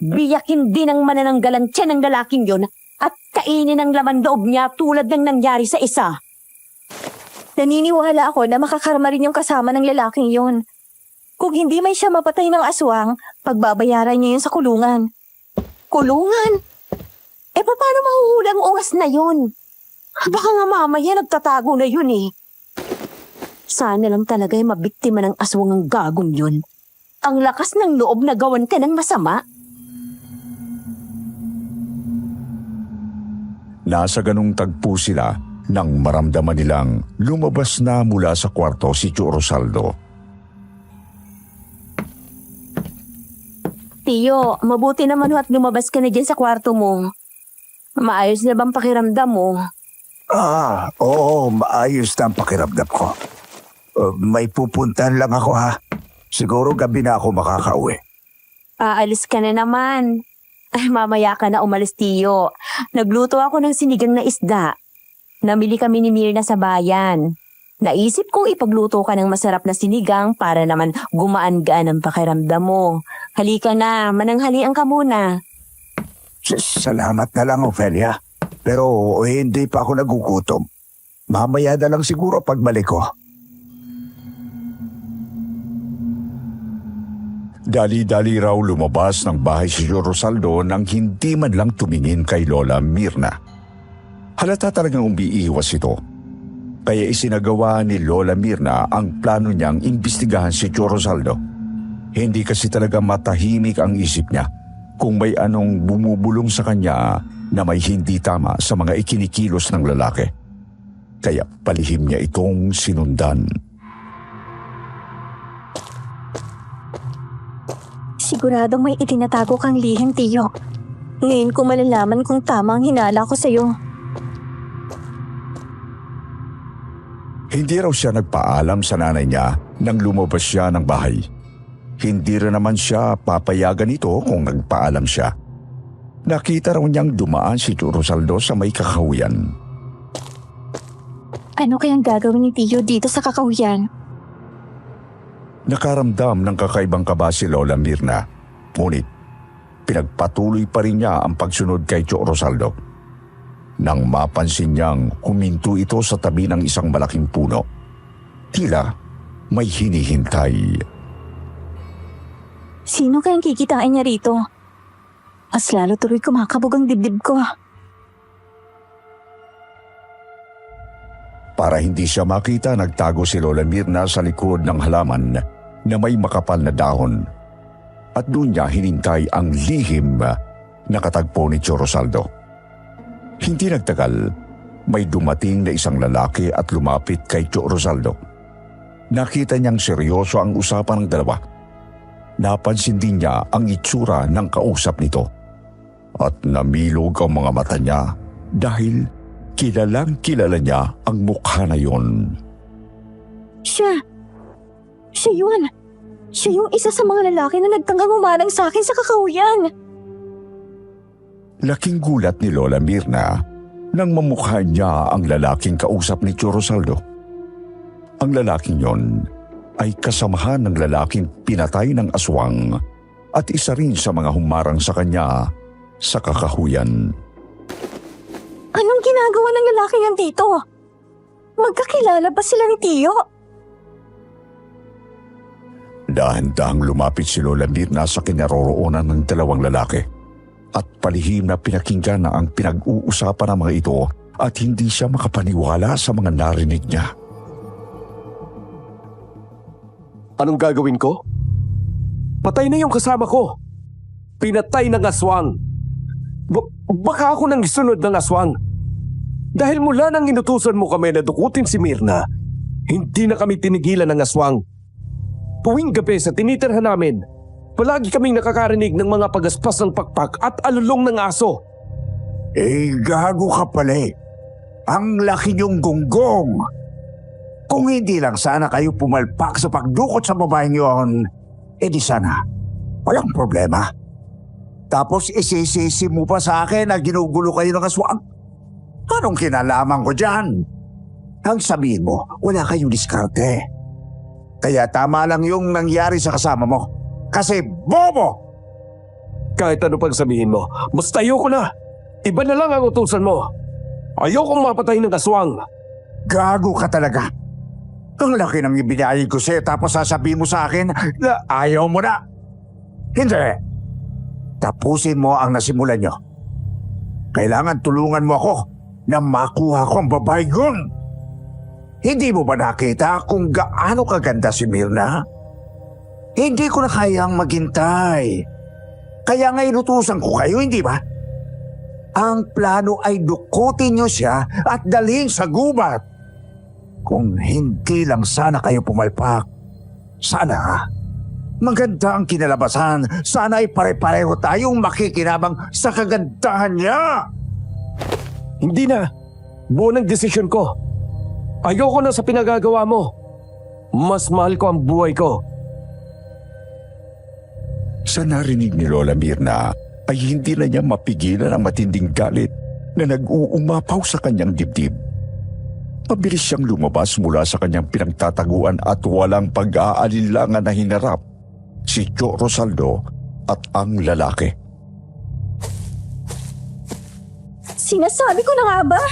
biyakin din ang manananggalan tiyan ng lalaking yun at kainin ang laman loob niya tulad ng nangyari sa isa. Naniniwala ako na makakarma rin yung kasama ng lalaking yun. Kung hindi may siya mapatay ng aswang, pagbabayaran niya yun sa kulungan. Kulungan? Eh, paano mahuhulang ungas na yun? Baka nga mamaya nagtatago na yun eh. Sana lang talaga ay mabiktima ng aswang ang gagong yun. Ang lakas ng loob na gawan ka ng masama. Nasa ganung tagpo sila nang maramdaman nilang lumabas na mula sa kwarto si Tio Rosaldo. Tiyo, mabuti naman at lumabas ka na dyan sa kwarto mo. Maayos na bang pakiramdam mo? Oo, maayos na ang pakiramdam ko. May pupuntahan lang ako ha. Siguro gabi na ako makakauwi. Aalis ka na naman. Ay, mamaya ka na umalis, Tiyo. Nagluto ako ng sinigang na isda. Namili kami ni Mirna sa bayan. Naisip kong ipagluto ka ng masarap na sinigang para naman gumaan-gaan ang pakiramdam mo. Halika na, mananghalian ka muna. Salamat na lang, Ofelia. Pero hindi pa ako nagugutom. Mamaya na lang siguro pagbalik ko. Dali-dali raw lumabas ng bahay si Tio Rosaldo nang hindi man lang tumingin kay Lola Mirna. Halata talagang umiiwas ito. Kaya isinagawa ni Lola Mirna ang plano niyang imbestigahan si Tio Rosaldo. Hindi kasi talaga matahimik ang isip niya kung may anong bumubulong sa kanya na may hindi tama sa mga ikinikilos ng lalaki. Kaya palihim niya itong sinundan. Siguradong may itinatago kang lihim, Tiyo. Ngayon ko malalaman kung tama ang hinala ko sa'yo. Hindi raw siya nagpaalam sa nanay niya nang lumabas siya ng bahay. Hindi rin naman siya papayagan ito kung nagpaalam siya. Nakita raw niyang dumaan si Tio Rosaldo sa may kakahuyan. Ano kayang gagawin ni Tio dito sa kakahuyan? Nakaramdam ng kakaibang kaba si Lola Mirna. Ngunit pinagpatuloy pa rin niya ang pagsunod kay Tio Rosaldo. Nang mapansin niyang huminto ito sa tabi ng isang malaking puno, tila may hinihintay. Sino kayang kikitain niya rito? Mas lalo tuloy kumakabog ang dibdib ko. Para hindi siya makita, nagtago si Lola Mirna sa likod ng halaman na may makapal na dahon. At doon niya hinintay ang lihim na katagpo ni Tio Rosaldo. Hindi nagtagal, may dumating na isang lalaki at lumapit kay Tio Rosaldo. Nakita niyang seryoso ang usapan ng dalawa. Napansin din niya ang itsura ng kausap nito. At namilog ang mga mata niya dahil kilalang kilala niya ang mukha na yon. Siya yun. Siya yung isa sa mga lalaki na nagtanggang umarang sa akin sa kakahuyan. Laking gulat ni Lola Mirna nang mamukha niya ang lalaking kausap ni Tio Rosaldo. Ang lalaking yon ay kasamahan ng lalaking pinatay ng aswang at isa rin sa mga humarang sa kanya sa kakahuyan. Anong ginagawa ng lalaki yan dito? Magkakilala ba sila ni Tio? Dahan-dahang lumapit si Lola Mirna sa kinaroroonan ng dalawang lalaki at palihim na pinakinggan na ang pinag-uusapan ng mga ito at hindi siya makapaniwala sa mga narinig niya. Anong gagawin ko? Patay na yung kasama ko. Pinatay ng aswang. Baka ako nang isunod ng aswang. Dahil mula nang inutusan mo kami na dukutin si Mirna, hindi na kami tinigilan ng aswang. Tuwing gabi sa tinitirhan namin, palagi kaming nakakarinig ng mga pagaspas ng pakpak at alulong ng aso. Gago ka pala eh. Ang laki niyong gonggong. Kung hindi lang sana kayo pumalpak sa pagdukot sa babaeng yon, di sana walang problema. Tapos isisisi mo pa sa akin na ginugulo kayo ng aswang. Anong kinalaman ko dyan? Ang sabihin mo, wala kayong diskarte. Kaya tama lang yung nangyari sa kasama mo. Kasi bobo! Kahit ano pang sabihin mo, basta ayoko na. Iba na lang ang utusan mo. Ayokong mapatay ng aswang. Gago ka talaga. Ang laki ng ibinayad ko sa'yo tapos sasabihin mo sa akin na ayaw mo na. Hindi. Tapusin mo ang nasimulan nyo. Kailangan tulungan mo ako na makuha ko ang babae gun. Hindi mo ba nakita kung gaano kaganda si Mirna? Hindi ko na kayang maghintay. Kaya nga inutusan ko kayo, hindi ba? Ang plano ay dukutin nyo siya at dalhin sa gubat. Kung hindi lang sana kayo pumalpak, sana maganda ang kinalabasan. Sana ay pare-pareho tayong makikinabang sa kagandahan niya. Hindi na. Buo ng desisyon ko. Ayoko na sa pinagagawa mo. Mas mahal ko ang buhay ko. Sa narinig ni Lola Mirna ay hindi na niya mapigilan ang matinding galit na nag-uumapaw sa kanyang dibdib. Mabilis siyang lumabas mula sa kanyang pinagtataguan at walang pag-aalinlangan na hinarap si Tio Rosaldo at ang lalaki. Sinasabi ko na nga ba?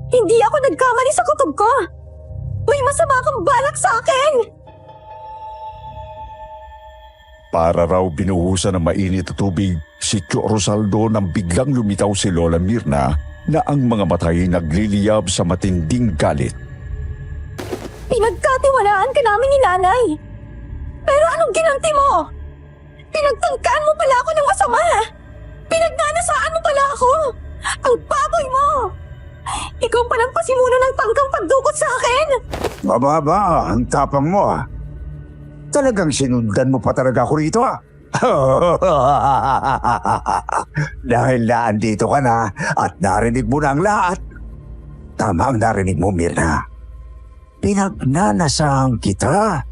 Hindi ako nagkamali sa kutob ko. May masama kang balak sa akin. Para raw binuhusan ng mainit na tubig si Tio Rosaldo nang biglang lumitaw si Lola Mirna na ang mga matay nagliliyab sa matinding galit. Pinagkatiwalaan ka namin ni nanay. Pero anong ginanti mo? Pinagtangkaan mo pala ako ng masama. Pinagnanasaan mo pala ako. Ang baboy mo. Ikaw palang pasimuno ng tangkang pagdukot sa akin. Bababa, ang tapang mo ah. Talagang sinundan mo pa talaga ako rito ah. Dahil naandito ka na at narinig mo na ang lahat. Tama ang narinig mo, Mirna. Pinagnanasahan kita.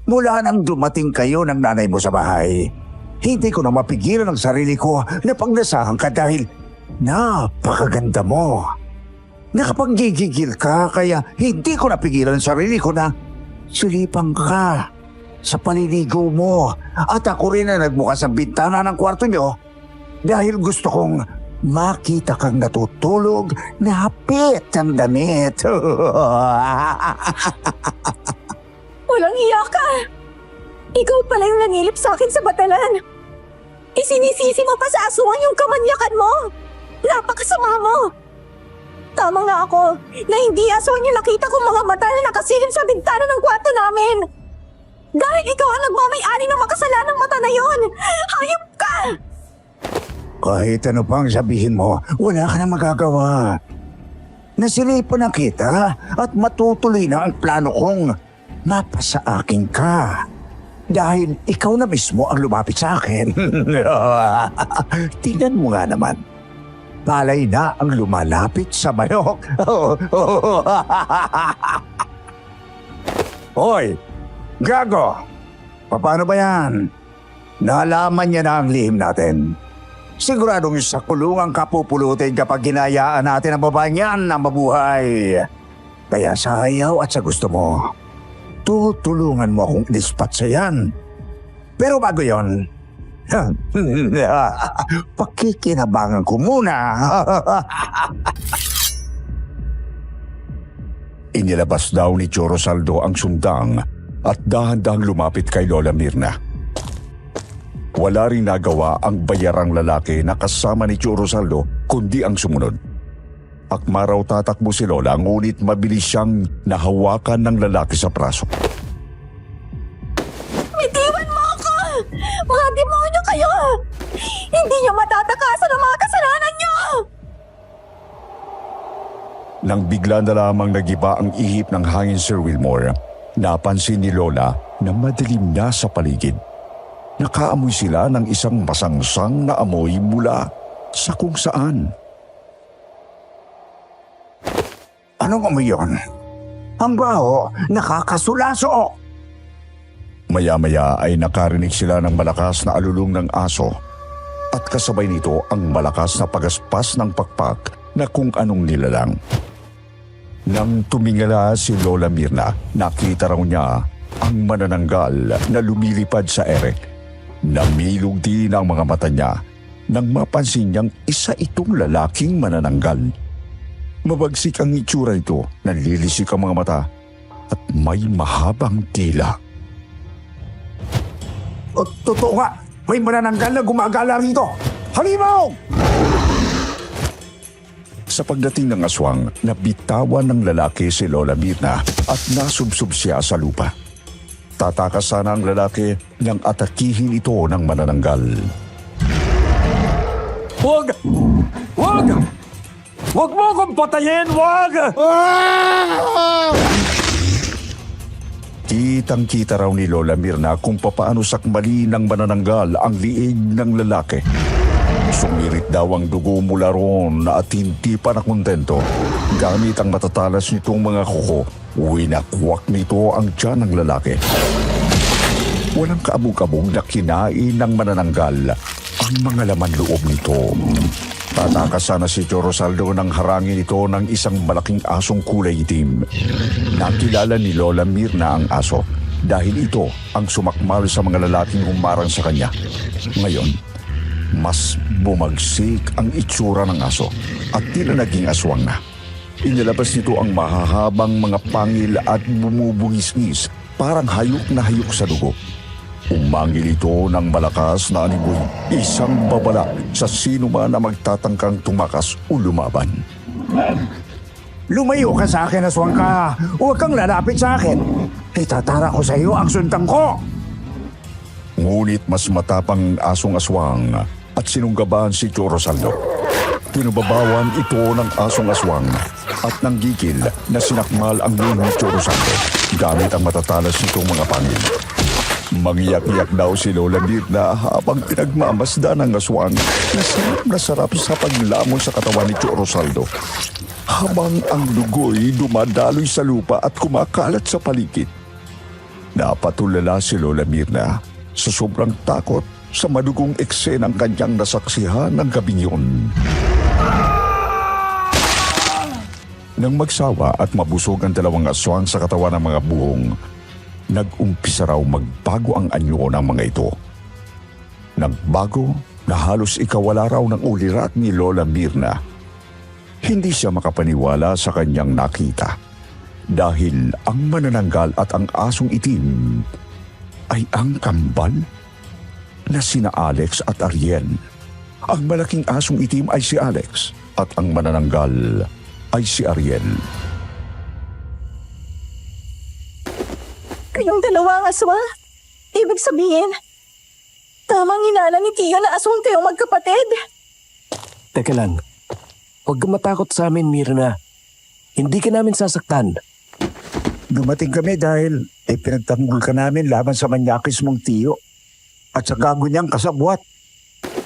Mula nang dumating kayo ng nanay mo sa bahay, hindi ko na mapigilan ang sarili ko na pagnasahan ka dahil napakaganda mo. Nakapanggigigil ka kaya hindi ko napigilan ang sarili ko na sulipan ka sa paliligo mo. At ako rin na nagbukas ang bintana ng kwarto nyo dahil gusto kong makita kang natutulog na hapit ang damit. Walang hiya ka! Ikaw pala yung nangilip sa akin sa batalan. Isinisisi mo pa sa aswang yung kamanyakan mo. Napakasama mo. Tama nga ako na hindi aswang yung nakita kong mga mata na nakasilip sa bintana ng kwarto namin. Dahil ikaw ang nagmamay-ani ng makasalanang mata na yon. Hayop ka! Kahit ano pang sabihin mo, wala ka na magagawa. Nasilipan na kita at matutuloy na ang plano kong mapasa akin ka. Dahil ikaw na mismo ang lumapit sa akin. Tingnan mo nga naman. Palay na ang lumalapit sa manok. Hoy, gago! Paano ba yan? Nalaman niya na ang lihim natin. Siguradong sa kulungan kapupulutin kapag ginayaan natin ang babaeng yan na mabuhay. Kaya sa ayaw at sa gusto mo, tutulungan mo akong ilispat sa yan. Pero bago yon, pakikinabangan ko muna. Inilabas daw ni Tio Rosaldo ang sundang at dahan-dahang lumapit kay Lola Mirna. Wala rin nagawa ang bayarang lalaki na kasama ni Tio Rosaldo kundi ang sumunod. Akma raw tatakbo si Lola ngunit mabilis siyang nahawakan ng lalaki sa braso. Bitiwan mo ako! Mga demonyo kayo! Hindi niyo matatakasan ang mga kasalanan niyo! Nang bigla na lamang nagiba ang ihip ng hangin, Sir Wilmore, napansin ni Lola na madilim na sa paligid. Nakaamoy sila ng isang masangsang na amoy mula sa kung saan. Anong amoy yun? Ang baho, nakakasulaso. Maya-maya ay nakarinig sila ng malakas na alulong ng aso at kasabay nito ang malakas na pagaspas ng pakpak na kung anong nilalang. Nang tumingala si Lola Mirna, nakita raw niya ang manananggal na lumilipad sa ere. Namilog din ang mga mata niya nang mapansin niyang isa itong lalaking manananggal. Mabagsik ang itsura nito, nanlilisik ang mga mata at may mahabang tila. Totoo nga, may manananggal na gumagala rito. Halimaw! Sa pagdating ng aswang, nabitawan ng lalaki si Lola Mirna at nasubsob siya sa lupa. Tatakas sana ang lalaki nang atakihin ito ng manananggal. Huwag! Huwag! Huwag mo akong patayin! Huwag! Kitang-kita raw ni Lola Mirna kung papaano sakmali ng manananggal ang liig ng lalaki. Sumirit daw ang dugo mula roon at hindi pa nakontento. Gamit ang matatalas nitong mga kuko, winakwak nito ang tiyan ng lalaki. Walang kaabog-abog na kinain ng manananggal ang mga laman loob nito. Tatakas sana si Tio Rosaldo nang harangin ito ng isang malaking asong kulay itim. Nakilala ni Lola Mirna ang aso dahil ito ang sumakmal sa mga lalaking humarang sa kanya. Ngayon, mas bumagsik ang itsura ng aso at tila naging aswang na. Inilabas nito ang mahahabang mga pangil at bumubungis-ngis parang hayok na hayok sa dugo. Umangil ito ng malakas na animoy, isang babala sa sino man na magtatangkang tumakas o lumaban. Lumayo ka sa akin, aswang ka. Huwag kang lalapit sa akin. Itatara ko sa iyo ang suntang ko. Ngunit mas matapang asong aswang at sinunggaban si Tio Rosaldo. Pinubabawan ito ng asong aswang at nanggigil na sinakmal ang lihim ni Tio Rosaldo gamit ang matatalas nitong mga pangil. Mangiyak-iyak daw si Lola Mirna habang pinagmamasdan ng aswang na sarap sa paglamon sa katawan ni Tio Rosaldo. Habang ang dugoy dumadaloy sa lupa at kumakalat sa paligid. Napatulala si Lola Mirna sa sobrang takot sa madugong eksenang kanyang nasaksihan ng gabing yun. Nang magsawa at mabusog ang dalawang aswang sa katawan ng mga buhong, nag-umpisa raw magbago ang anyo ng mga ito. Nagbago na halos ikawala raw ng ulirat ni Lola Mirna. Hindi siya makapaniwala sa kanyang nakita dahil ang manananggal at ang asong itim ay ang kambal na sina Alex at Ariel. Ang malaking asong itim ay si Alex at ang manananggal ay si Ariel. Kayong dalawa ang aswang? Ibig sabihin, tamang hinala ni Tio na aswang kayong magkapatid. Teka lang. Huwag kang matakot sa amin, Mirna. Hindi ka namin sasaktan. Dumating kami dahil pinagtanggol ka namin laban sa manyakis mong Tio at sa gago niyang kasabwat.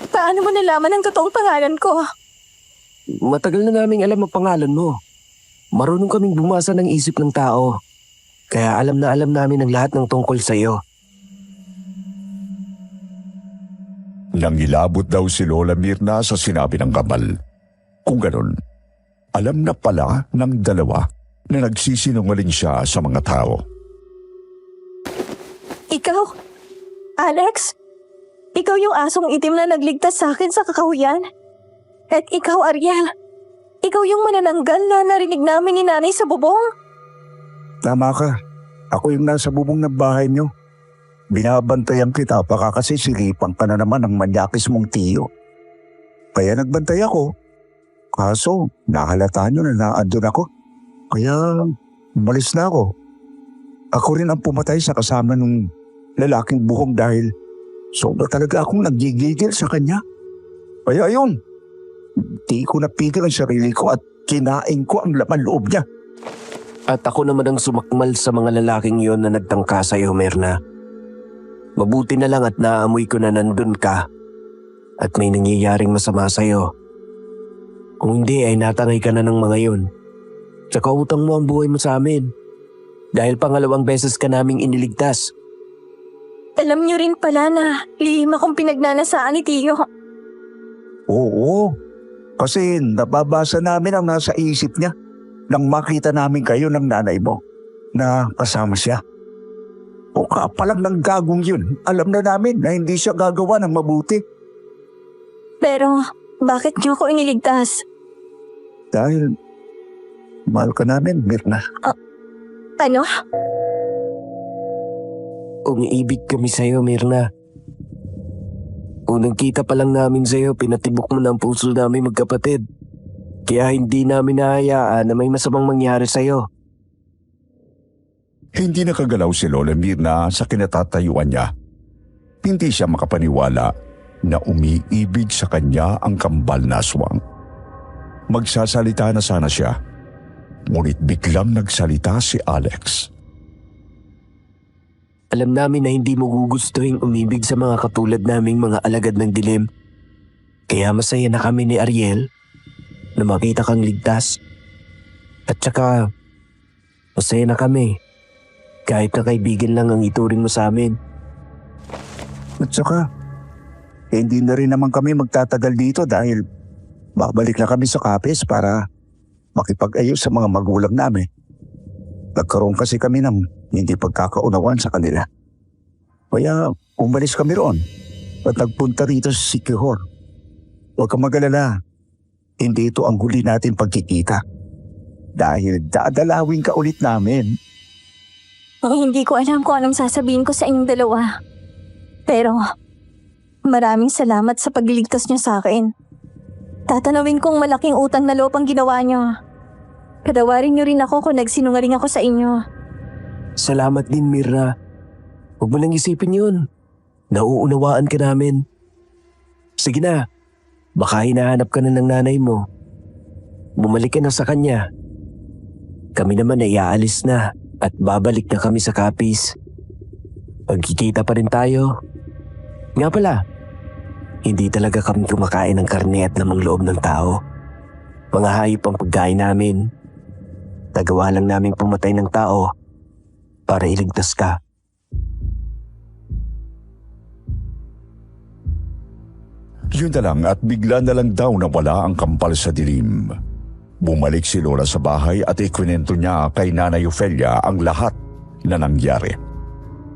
Paano mo nalaman ang totoong pangalan ko? Matagal na naming alam ang pangalan mo. Marunong kaming bumasa ng isip ng tao. Kaya alam na alam namin ang lahat ng tungkol sa iyo. Nangilabot daw si Lola Mirna sa sinabi ng kambal. Kung ganon, alam na pala ng dalawa na nagsisinungaling siya sa mga tao. Ikaw? Alex? Ikaw yung asong itim na nagligtas sa akin sa kakahuyan? At ikaw, Ariel? Ikaw yung manananggal na narinig namin ni nanay sa bubong? Tama ka. Ako yung nasa bubong ng bahay niyo. Binabantayan kita baka kasi silipan ka na naman ng manyakis mong Tio. Kaya nagbantay ako. Kaso, nahalata nyo na naandun ako. Kaya, umalis na ako. Ako rin ang pumatay sa kasama ng lalaking buhong dahil sobra talaga akong naggigigil sa kanya. Kaya ayun, di ko napigil ang sarili ko at kinain ko ang laman loob niya. At ako naman ang sumakmal sa mga lalaking yon na nagtangka sa iyo, Mirna. Mabuti na lang at naamoy ko na nandun ka at may nangyayaring masama sa iyo. Kung hindi ay natangay ka na ng mga yon. Tsaka utang mo ang buhay mo sa amin. Dahil pangalawang beses ka naming iniligtas. Alam niyo rin pala na lihim akong pinagnanasaan ni Tio. Oo, kasi nababasa namin ang nasa isip niya nang makita namin kayo ng nanay mo na kasama siya. O kapalang ng gagong yun, alam na namin na hindi siya gagawa ng mabuti. Pero bakit niyo ako iniligtas? Dahil mahal ka namin, Mirna. Ano? Umiibig kami sa iyo, Mirna. Unang kita pa lang namin sa iyo, pinatibok mo ng puso namin magkapatid. Kaya hindi namin nahayaan na may masamang mangyari sa iyo. Hindi nakagalaw si Lola Mirna sa kinatatayuan niya. Hindi siya makapaniwala na umiibig sa kanya ang kambal na aswang. Magsasalita na sana siya, ngunit biglang nagsalita si Alex. Alam namin na hindi mo gugustuhin umibig sa mga katulad naming mga alagad ng dilim. Kaya masaya na kami ni Ariel na makita kang ligtas. At saka, masaya na kami kahit na kaibigan lang ang ituring mo sa amin. At saka, hindi na rin naman kami magtatagal dito dahil babalik na kami sa Capiz para makipag-ayos sa mga magulang namin. Nagkaroon kasi kami ng hindi pagkakaunawan sa kanila. Kaya umalis kami roon at nagpunta rito sa Siquijor. Huwag kang mag-alala, hindi ito ang huli natin pagkikita. Dahil dadalawin ka ulit namin. Hindi ko alam kung anong sasabihin ko sa inyong dalawa. Pero maraming salamat sa pagliligtas niyo sa akin. Tatanawin kong malaking utang na loob ang ginawa niyo. Patawarin niyo rin ako kung nagsinungaling ako sa inyo. Salamat din, Mirna. Huwag mo nang isipin yun. Nauunawaan ka namin. Sige na, baka hinahanap ka na ng nanay mo. Bumalik ka na sa kanya. Kami naman ay aalis na at babalik na kami sa Capiz. Magkikita pa rin tayo. Nga pala, hindi talaga kami kumakain ng karne at lamang loob ng tao. Mga hayop ang pagkain namin. Nagawa lang namin pumatay ng tao para iligtas ka. Yun na lang at bigla na lang daw nawala ang kampal sa dilim. Bumalik si Lola sa bahay at ikwinento niya kay Nanay Ofelia ang lahat na nangyari.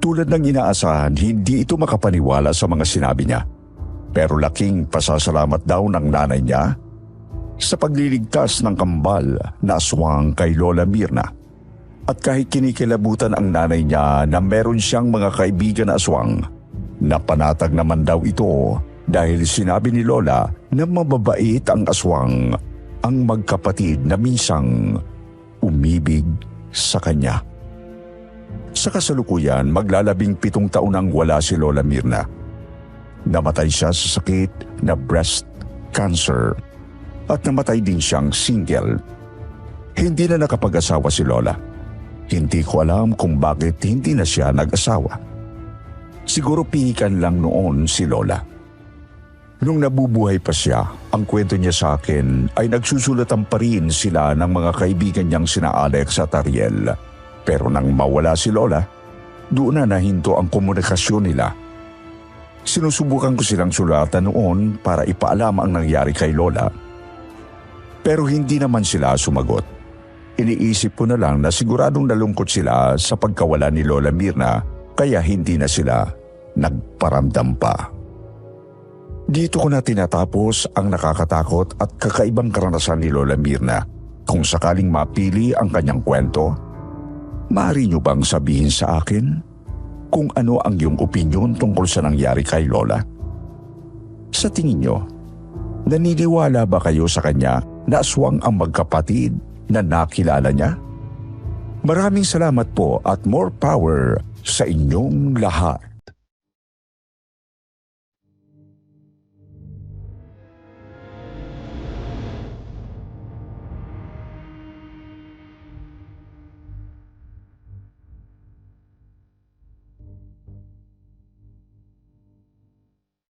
Tulad ng inaasahan, hindi ito makapaniwala sa mga sinabi niya. Pero laking pasasalamat daw ng nanay niya sa pagliligtas ng kambal na aswang kay Lola Mirna. At kahit kinikilabutan ang nanay niya na meron siyang mga kaibigan na aswang, napanatag naman daw ito dahil sinabi ni Lola na mababait ang aswang, ang magkapatid na minsang umibig sa kanya. Sa kasalukuyan, maglalabing 7 taon nang wala si Lola Mirna. Namatay siya sa sakit na breast cancer at namatay din siyang single. Hindi na nakapag-asawa si Lola. Hindi ko alam kung bakit hindi na siya nag-asawa. Siguro pihikan lang noon si Lola. Nung nabubuhay pa siya, ang kwento niya sa akin ay nagsusulatan pa rin sila ng mga kaibigan niyang sina Alex at Ariel. Pero nang mawala si Lola, doon na nahinto ang komunikasyon nila. Sinusubukan ko silang sulatan noon para ipaalam ang nangyari kay Lola. Pero hindi naman sila sumagot. Iniisip ko na lang na siguradong nalungkot sila sa pagkawala ni Lola Mirna kaya hindi na sila nagparamdam pa. Dito ko na tinatapos ang nakakatakot at kakaibang karanasan ni Lola Mirna. Kung sakaling mapili ang kanyang kwento, maaari niyo bang sabihin sa akin kung ano ang iyong opinyon tungkol sa nangyari kay Lola? Sa tingin niyo, naniniwala ba kayo sa kanya na aswang ang magkapatid na nakilala niya? Maraming salamat po at more power sa inyong lahat.